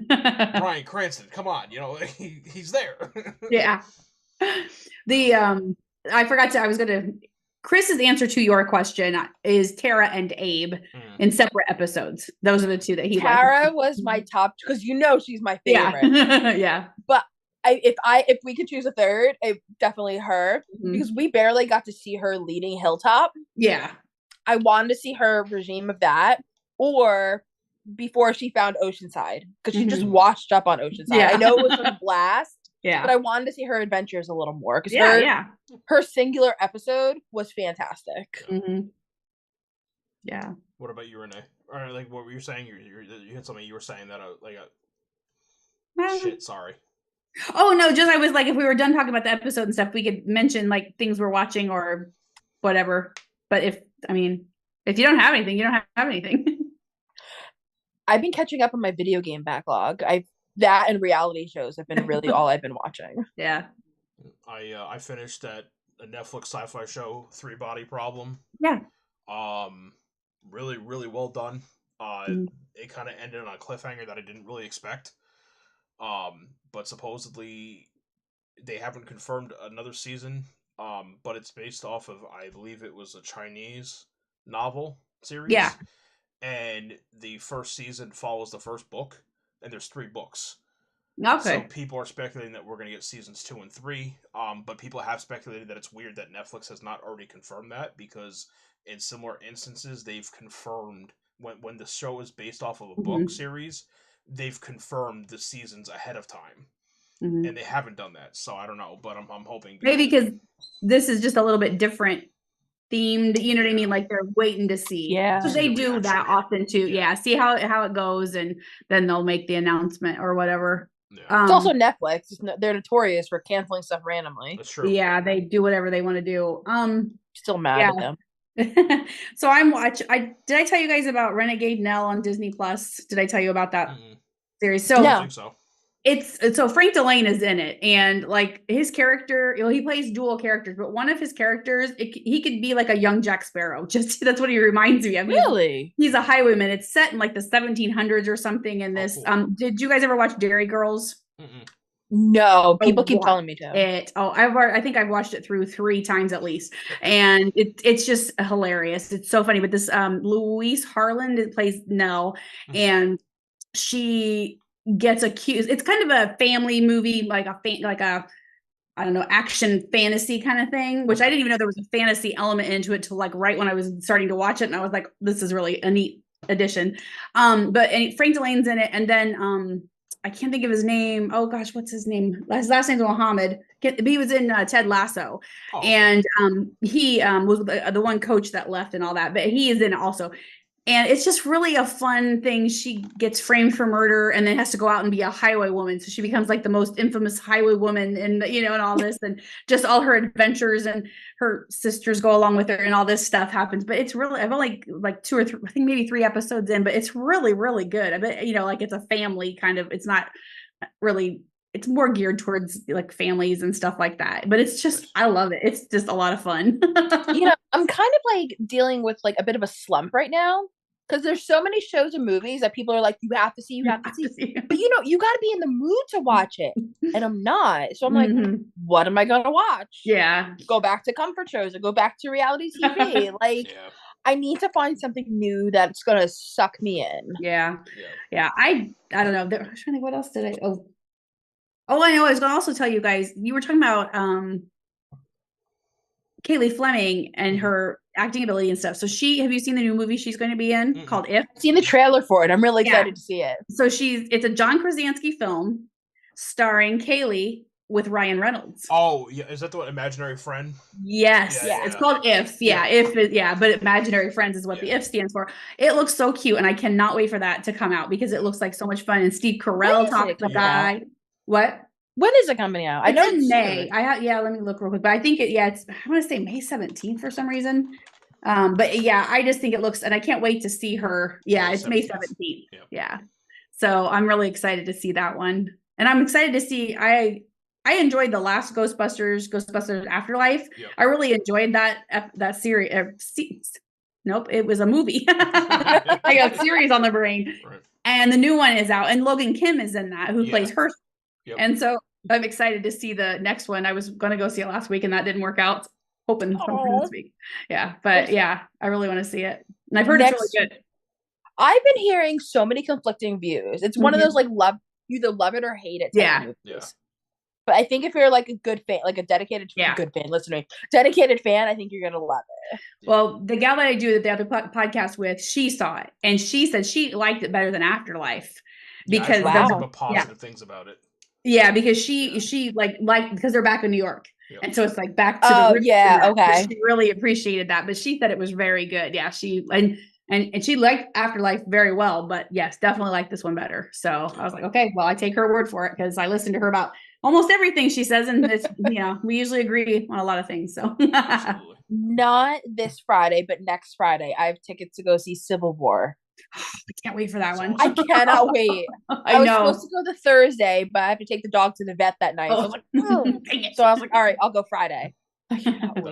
Bryan Cranston, come on, he's there. Yeah. I forgot I was gonna. Chris's answer to your question is Tara and Abe in separate episodes. Those are the two that he liked. Tara was my top, because she's my favorite. Yeah. But if we could choose a third, definitely her, because we barely got to see her leading Hilltop. Yeah. I wanted to see her regime of that, or before she found Oceanside, because she just washed up on Oceanside. Yeah. I know it was a blast, Yeah. but I wanted to see her adventures a little more, because her singular episode was fantastic. Yeah. What about you, Renee? Or like, what were you saying? You had something you were saying that shit. Sorry. Oh no, just I was like, if we were done talking about the episode and stuff, we could mention like things we're watching or whatever. But if you don't have anything, you don't have anything. I've been catching up on my video game backlog. That and reality shows have been really all I've been watching. Yeah. I finished a Netflix sci-fi show, Three Body Problem. Yeah. Really, really well done. It kind of ended on a cliffhanger that I didn't really expect. But supposedly they haven't confirmed another season. But it's based off of, I believe it was a Chinese novel series. Yeah. And the first season follows the first book, and there's 3 books. Okay. So people are speculating that we're going to get seasons 2 and 3. But people have speculated that it's weird that Netflix has not already confirmed that, because in similar instances, they've confirmed when the show is based off of a book series, they've confirmed the seasons ahead of time. And they haven't done that. So I don't know, but I'm hoping. Maybe because this is just a little bit different themed, you know what I mean? Like they're waiting to see. Yeah. So they do that often too. Yeah. See how it goes, and then they'll make the announcement or whatever. Yeah. It's also Netflix. They're notorious for canceling stuff randomly. That's true. Yeah, they do whatever they want to do. Still mad at them. So did I tell you guys about Renegade Nell on Disney Plus? Did I tell you about that series? So I don't think so. So Frank Delane is in it, and like his character, he plays dual characters, but one of his characters, he could be like a young Jack Sparrow. Just that's what he reminds me of. Really? He's a highwayman. It's set in like the 1700s or something. In this, cool. Did you guys ever watch Dairy Girls? No, people keep telling me to. I think I've watched it through 3 times at least, and it's just hilarious. It's so funny. But this Louise Harland plays Nell, and she gets accused. It's kind of a family movie, like a I don't know, action fantasy kind of thing, which I didn't even know there was a fantasy element into it till like right when I was starting to watch it, and I was like, this is really a neat addition. But Frank Delane's in it, and then I can't think of his name. Oh gosh, what's his name? His last name's Mohammed. He was in Ted Lasso, and he was the one coach that left and all that. But he is in it also, and it's just really a fun thing. She gets framed for murder and then has to go out and be a highwaywoman. So she becomes like the most infamous highwaywoman, and and all this, and just all her adventures, and her sisters go along with her, and all this stuff happens. But it's really, I've only like 2 or 3, I think maybe 3 episodes in, but it's really, really good. I bet, like it's a family kind of, it's not really, it's more geared towards like families and stuff like that. But it's just, I love it. It's just a lot of fun. I'm kind of like dealing with like a bit of a slump right now, because there's so many shows and movies that people are like, you have to see. But you got to be in the mood to watch it, and I'm not. So I'm like, what am I gonna watch? Yeah, go back to comfort shows or go back to reality TV. I need to find something new that's gonna suck me in. Yeah. I don't know. I was trying to think, what else did I? Oh, I know. I was gonna also tell you guys. You were talking about Kaylee Fleming and her acting ability and stuff. So have you seen the new movie she's going to be in called If? I've seen the trailer for it. I'm really excited to see it. So it's a John Krasinski film starring Kaylee with Ryan Reynolds. Oh, yeah. Is that the Imaginary Friend? Yes. Yeah. It's called If. Yeah. But Imaginary Friends is what the If stands for. It looks so cute, and I cannot wait for that to come out because it looks like so much fun. And Steve Carell talks the guy. What? When is it coming out? I know it's in May. Let me look real quick. But I think it's I want to say May 17th for some reason. But yeah, I just think it looks, and I can't wait to see her. Yeah, it's May 17th. Yeah. So I'm really excited to see that one. And I'm excited to see, I enjoyed the last Ghostbusters Afterlife. Yep. I really enjoyed that series. Nope, it was a movie. I got series on the brain. Right. And the new one is out, and Logan Kim is in that, who plays her. Yep. And so I'm excited to see the next one. I was going to go see it last week, and that didn't work out. Hoping something this week. Yeah, but I really want to see it. And I've heard it's really good. I've been hearing so many conflicting views. It's one of those like you either love it or hate it. Yeah. But I think if you're like a good fan, like a dedicated good fan, listen to me, dedicated fan, I think you're gonna love it. Well, the gal that I do the other podcast with, she saw it and she said she liked it better than Afterlife because I've heard nothing but positive things about it. Yeah, because she like because they're back in New York. Yep. And so it's like back to the roots. Okay. She really appreciated that, but she said it was very good. Yeah, she and she liked Afterlife very well, but yes, definitely liked this one better. So I was like, okay, well, I take her word for it because I listened to her about almost everything she says, and it's we usually agree on a lot of things. So not this Friday, but next Friday, I have tickets to go see Civil War. I can't wait for that one. I cannot wait. I was supposed to go the Thursday, but I have to take the dog to the vet that night. So I was like, dang it. So I was like, all right, I'll go Friday. That's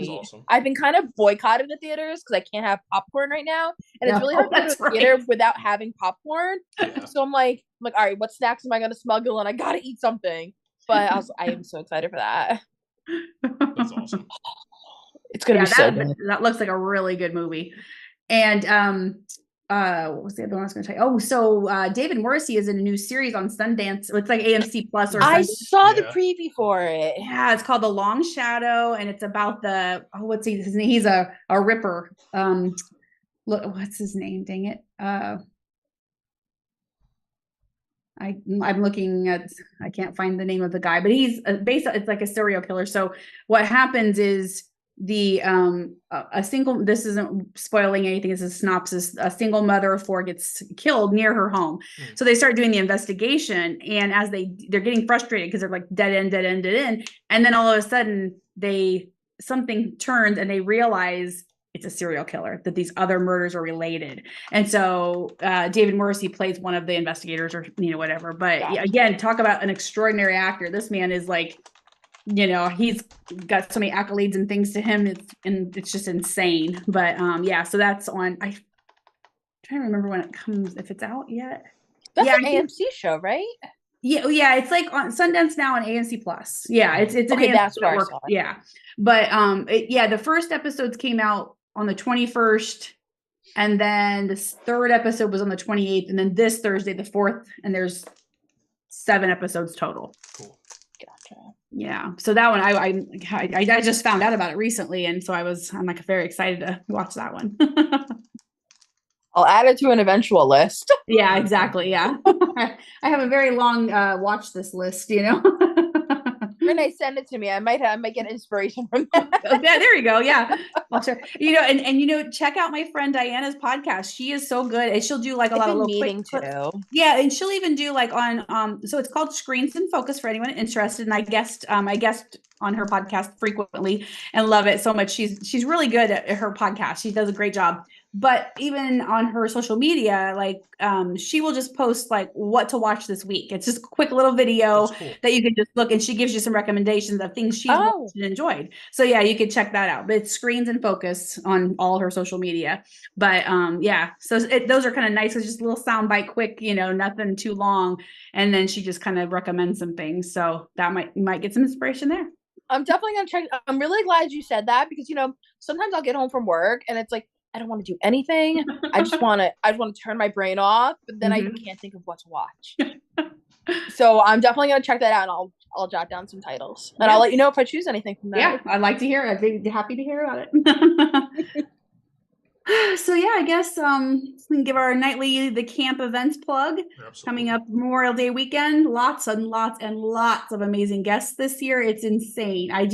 awesome. I've been kind of boycotted the theaters because I can't have popcorn right now, and it's really hard to go to the theater without having popcorn. Yeah. So I'm like, all right, what snacks am I going to smuggle? And I got to eat something. But I am so excited for that. That's awesome. It's going to be so good. That looks like a really good movie. And what was the other one I was going to tell you? Oh, so David Morrissey is in a new series on Sundance. It's like AMC Plus or I saw the preview for it. Yeah, it's called The Long Shadow, and it's about what's his name? He's a ripper. What's his name? Dang it. I'm looking at, I can't find the name of the guy, but he's it's like a serial killer. So what happens is this isn't spoiling anything, it's a synopsis. A single mother of 4 gets killed near her home. So they start doing the investigation, and as they're getting frustrated because they're like dead end. And then all of a sudden something turns and they realize it's a serial killer, that these other murders are related. And so David Morrissey plays one of the investigators or, whatever. But again, talk about an extraordinary actor. This man is like, he's got so many accolades and things to him. It's just insane. But so that's on. I'm trying to remember when it comes, if it's out yet. That's an AMC show, right? Yeah, it's like on Sundance now on AMC Plus. Yeah, it's an okay, AMC that's where network. Yeah, but the first episodes came out on the 21st, and then the third episode was on the 28th, and then this Thursday the 4th, and there's 7 episodes total. Cool. Gotcha. Yeah, so that one I just found out about it recently, and so I'm like very excited to watch that one. I'll add it to an eventual list. Yeah, exactly. Yeah, I have a very long watch this list. Renee, send it to me. I might get inspiration from that. Yeah, there you go. Yeah, well, sure. And check out my friend Diana's podcast. She is so good, and she'll do like a lot of little quick clips. Yeah, and she'll even do like on so it's called Screens in Focus for anyone interested. And I guest on her podcast frequently and love it so much. She's really good at her podcast. She does a great job. But even on her social media, like she will just post like what to watch this week. It's just a quick little video that you can just look, and she gives you some recommendations of things she's watched and enjoyed. So yeah, you can check that out. But it's Screens in Focus on all her social media. But so those are kind of nice. It's just a little soundbite, quick, nothing too long, and then she just kind of recommends some things. So that might get some inspiration there. I'm definitely gonna check. I'm really glad you said that because sometimes I'll get home from work and it's like, I don't want to do anything. I just want to turn my brain off, but then I can't think of what to watch. So I'm definitely going to check that out, and I'll jot down some titles, and I'll let you know if I choose anything from that. Yeah, I'd like to hear it. I'd be happy to hear about it. So yeah, I guess we can give our nightly the camp events plug. Absolutely. Coming up Memorial Day weekend, lots and lots and lots of amazing guests this year. It's insane. I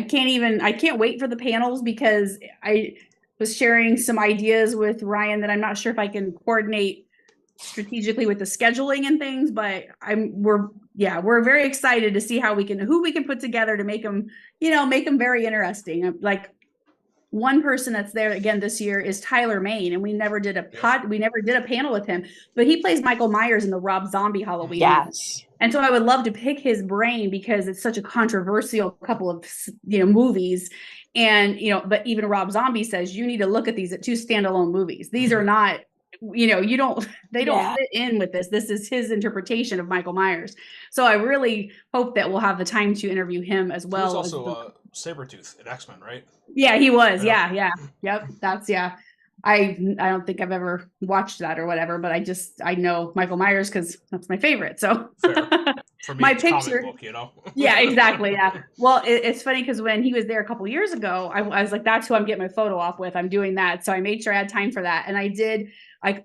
can't wait for the panels because I was sharing some ideas with Ryan that I'm not sure if I can coordinate strategically with the scheduling and things, but we're very excited to see who we can put together to make them very interesting. Like one person that's there again this year is Tyler Main, and we never did a panel with him, but he plays Michael Myers in the Rob Zombie Halloween. Yes. And so I would love to pick his brain because it's such a controversial couple of movies. And but even Rob Zombie says you need to look at these as 2 standalone movies. These are not, they don't fit in with this. This is his interpretation of Michael Myers. So I really hope that we'll have the time to interview him as well. He was also Sabretooth in X-Men, right? Yeah, he was. Yeah. Yep. That's I don't think I've ever watched that or whatever, but I know Michael Myers because that's my favorite. So For me, my it's picture. comic book, you know? Yeah, exactly. Yeah. Well, it's funny because when he was there a couple years ago, I was like, that's who I'm getting my photo op with. I'm doing that. So I made sure I had time for that. And I did.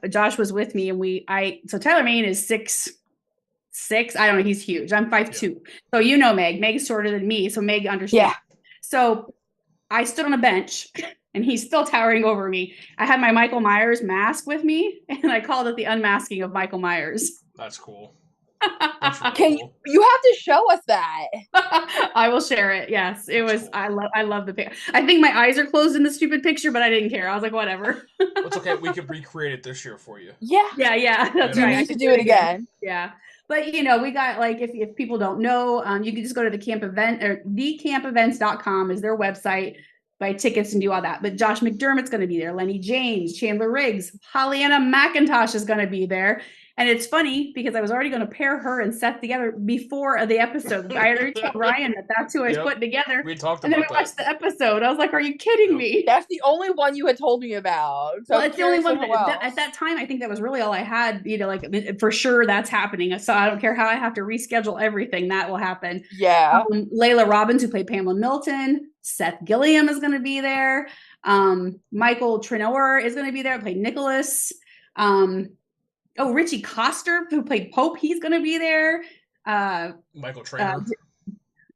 Josh was with me, and so Tyler Maine is 6'6". I don't know. He's huge. I'm 5'2". Yeah. So you know Meg. Meg's shorter than me. So Meg understands. Yeah. So I stood on a bench and he's still towering over me. I had my Michael Myers mask with me and I called it the unmasking of Michael Myers. That's cool. That's really Can cool. you have to show us that? I will share it. Yes, it That's was. cool. I love the picture. I think my eyes are closed in the stupid picture, but I didn't care. I was like, whatever. It's okay. We could recreate it this year for you. Yeah. Yeah. That's You right. I need to could do it again. Yeah. But we got like if people don't know, you can just go to the camp event or thecampevents.com is their website, buy tickets and do all that. But Josh McDermott's going to be there. Lenny James, Chandler Riggs, Pollyanna McIntosh is going to be there. And it's funny because I was already going to pair her and Seth together before the episode. I already told Ryan that's who I was putting together. We talked and then about we watched the episode. I was like, are you kidding me? That's the only one you had told me about. So Well, it's the only one at that time. I think that was really all I had, like for sure that's happening. So I don't care how I have to reschedule everything, that will happen. Yeah. Layla Robbins, who played Pamela Milton, Seth Gilliam is going to be there. Michael Trenor is going to be there, played Nicholas. Richie Coster, who played Pope, he's going to be there. Michael Trainer.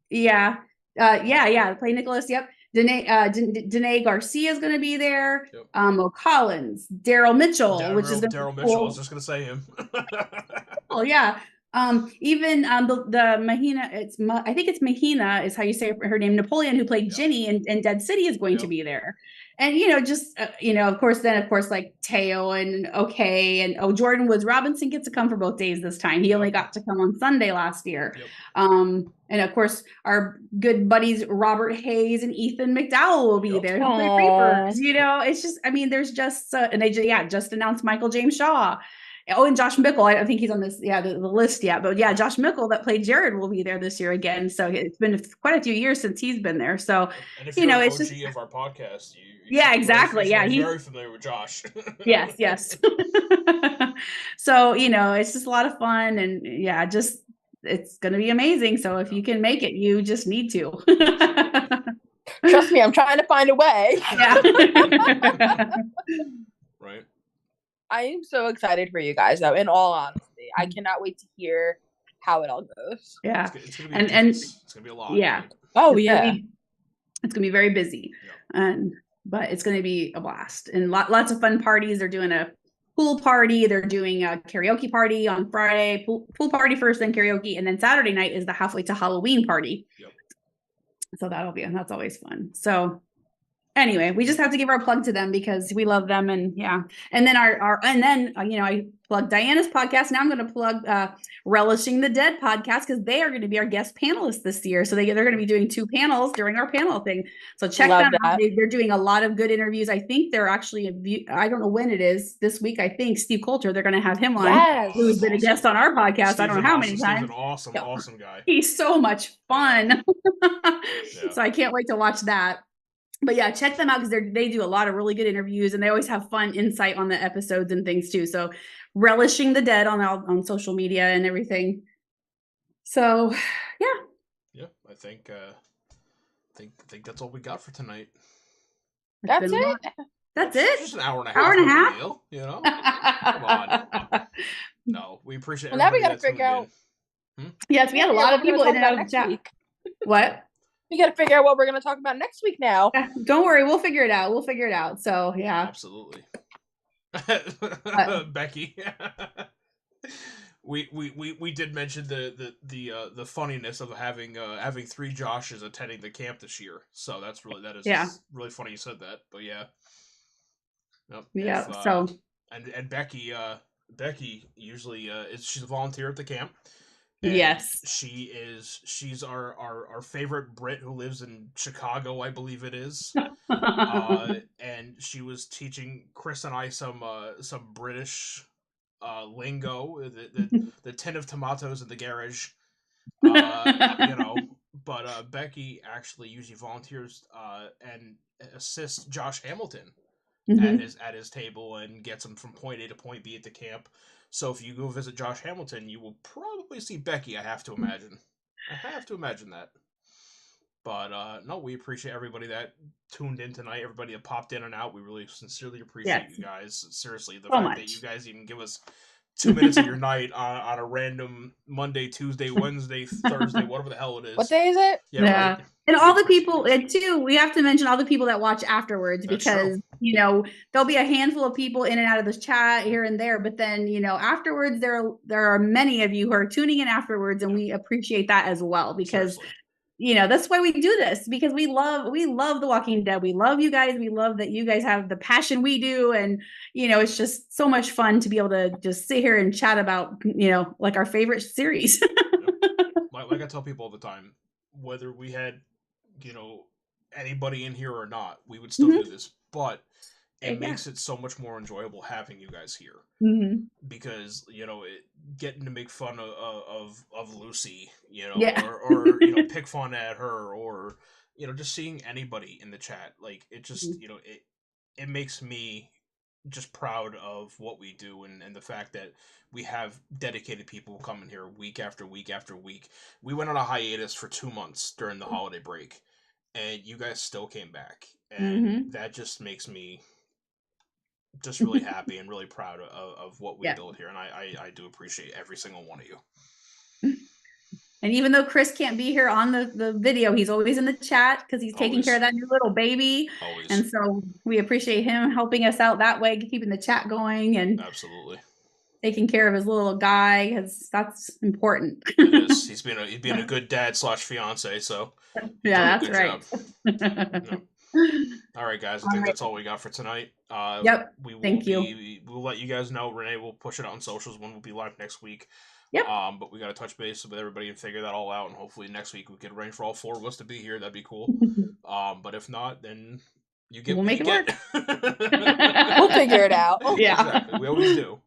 Play Nicholas. Yep. Danae Garcia is going to be there. Yep. O'Collins, Daryl Mitchell, which is Daryl Mitchell. I was just going to say him. Oh yeah. Even the Mahina, I think it's Mahina is how you say her name. Napoleon, who played Ginny in Dead City, is going to be there. And of course, like Teo and and Jordan Woods Robinson gets to come for both days this time. He only got to come on Sunday last year. Yep. And of course, our good buddies Robert Hayes and Ethan McDowell will be there. Who play Reapers. It's just, there's just and they just announced Michael James Shaw. Oh, and Josh Mickle. I don't think he's on this, the list yet. But Josh Mickle that played Jared will be there this year again. So it's been quite a few years since he's been there. So, and if you're an it's OG just of our podcast, exactly. He's very familiar with Josh. Yes. So, it's just a lot of fun and it's going to be amazing. So if you can make it, you just need to. Trust me, I'm trying to find a way. Yeah. Right. I am so excited for you guys, though. In all honesty, I cannot wait to hear how it all goes. Yeah, it's gonna be it's gonna be a lot. Yeah. Right? Oh, it's gonna be very busy, but it's gonna be a blast and lots of fun parties. They're doing a pool party. They're doing a karaoke party on Friday. Pool party first, then karaoke, and then Saturday night is the halfway to Halloween party. Yep. So that's always fun. So. Anyway, we just have to give our plug to them because we love them and then I plug Diana's podcast. Now I'm going to plug Relishing the Dead podcast because they are going to be our guest panelists this year. So they're going to be doing 2 panels during our panel thing. So check them out. They're doing a lot of good interviews. I think they're actually, I don't know when it is this week. I think Steve Coulter, they're going to have him on, who's been a guest on our podcast. I don't know how many times. Steve's an awesome guy. He's so much fun. So I can't wait to watch that. But check them out because they do a lot of really good interviews and they always have fun insight on the episodes and things too. So Relishing the Dead on social media and everything. So yeah, I think that's all we got for tonight. That's it. That's it. Just an hour and a half. Hour and a half. Deal, Come on. No, we appreciate. Well, now we got to figure out. Yes, we had a lot of people in and out of the chat. What? We got to figure out what we're going to talk about next week now. Don't worry, we'll figure it out. So absolutely. Becky, we did mention the funniness of having 3 Joshes attending the camp this year. So that is really funny you said that. But So and Becky usually she's a volunteer at the camp. And yes, she's our favorite Brit who lives in Chicago, I believe it is. And she was teaching Chris and I some British lingo, the tin of tomatoes in the garage. But Becky actually usually volunteers and assists Josh Hamilton at his table and gets him from point A to point B at the camp. So if you go visit Josh Hamilton, you will probably see Becky, I have to imagine. I have to imagine that. But no, we appreciate everybody that tuned in tonight, everybody that popped in and out. We really sincerely appreciate you guys. Seriously, the fact that you guys even give us 2 minutes of your night on a random Monday, Tuesday, Wednesday, Thursday, whatever the hell it is. What day is it? Yeah. Right. And all the people, too, we have to mention all the people that watch afterwards, That's because, true. you know, there'll be a handful of people in and out of this chat here and there. But then, you know, afterwards, there are many of you who are tuning in afterwards, and we appreciate that as well, because, you know, that's why we do this, because we love The Walking Dead. We love you guys. We love that you guys have the passion we do. And, you know, it's just so much fun to be able to just sit here and chat about, you know, like our favorite series. Like I tell people all the time, whether we had, you know, anybody in here or not, we would still do this. But it makes it so much more enjoyable having you guys here, because, you know, getting to make fun of Lucy, you know, or you know, pick fun at her, or, you know, just seeing anybody in the chat, like, it just, you know, it makes me just proud of what we do, and the fact that we have dedicated people coming here week after week after week. We went on a hiatus for 2 months during the holiday break, and you guys still came back, and that just makes me just really happy and really proud of what we built here, and I do appreciate every single one of you. And even though Chris can't be here on the video, he's always in the chat, because he's taking care of that new little baby. Always. And so we appreciate him helping us out that way, keeping the chat going, and absolutely taking care of his little guy, because that's important. It is. He's being a good dad / fiance. So yeah, that's right. No. All right, guys. I think that's all we got for tonight. Thank you. We'll let you guys know. Renee will push it out on socials when we'll be live next week. Yep. But we got to touch base with everybody and figure that all out, and hopefully next week we can arrange for all 4 of us to be here. That'd be cool. But if not, then we'll make it work. We'll figure it out. Yeah, exactly. We always do.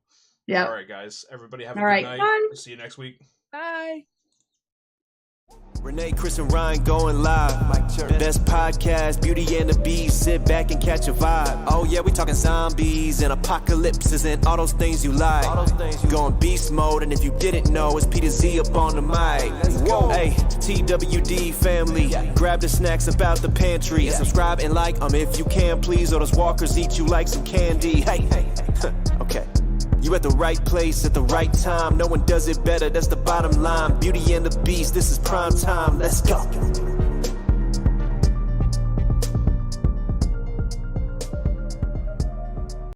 Yeah. All right, guys. Everybody have a good night. Bye. See you next week. Bye. Renee, Chris, and Ryan going live. Best podcast, Beauty and the Beast. Sit back and catch a vibe. Oh yeah, we talking zombies and apocalypses and all those things you like. Going beast mode, and if you didn't know, it's Peter Z up on the mic. Whoa, hey, TWD family, grab the snacks about the pantry. Subscribe and like if you can, please, or those walkers eat you like some candy. Hey, okay. You at the right place at the right time. No one does it better, that's the bottom line. Beauty and the Beast, this is prime time. Let's go.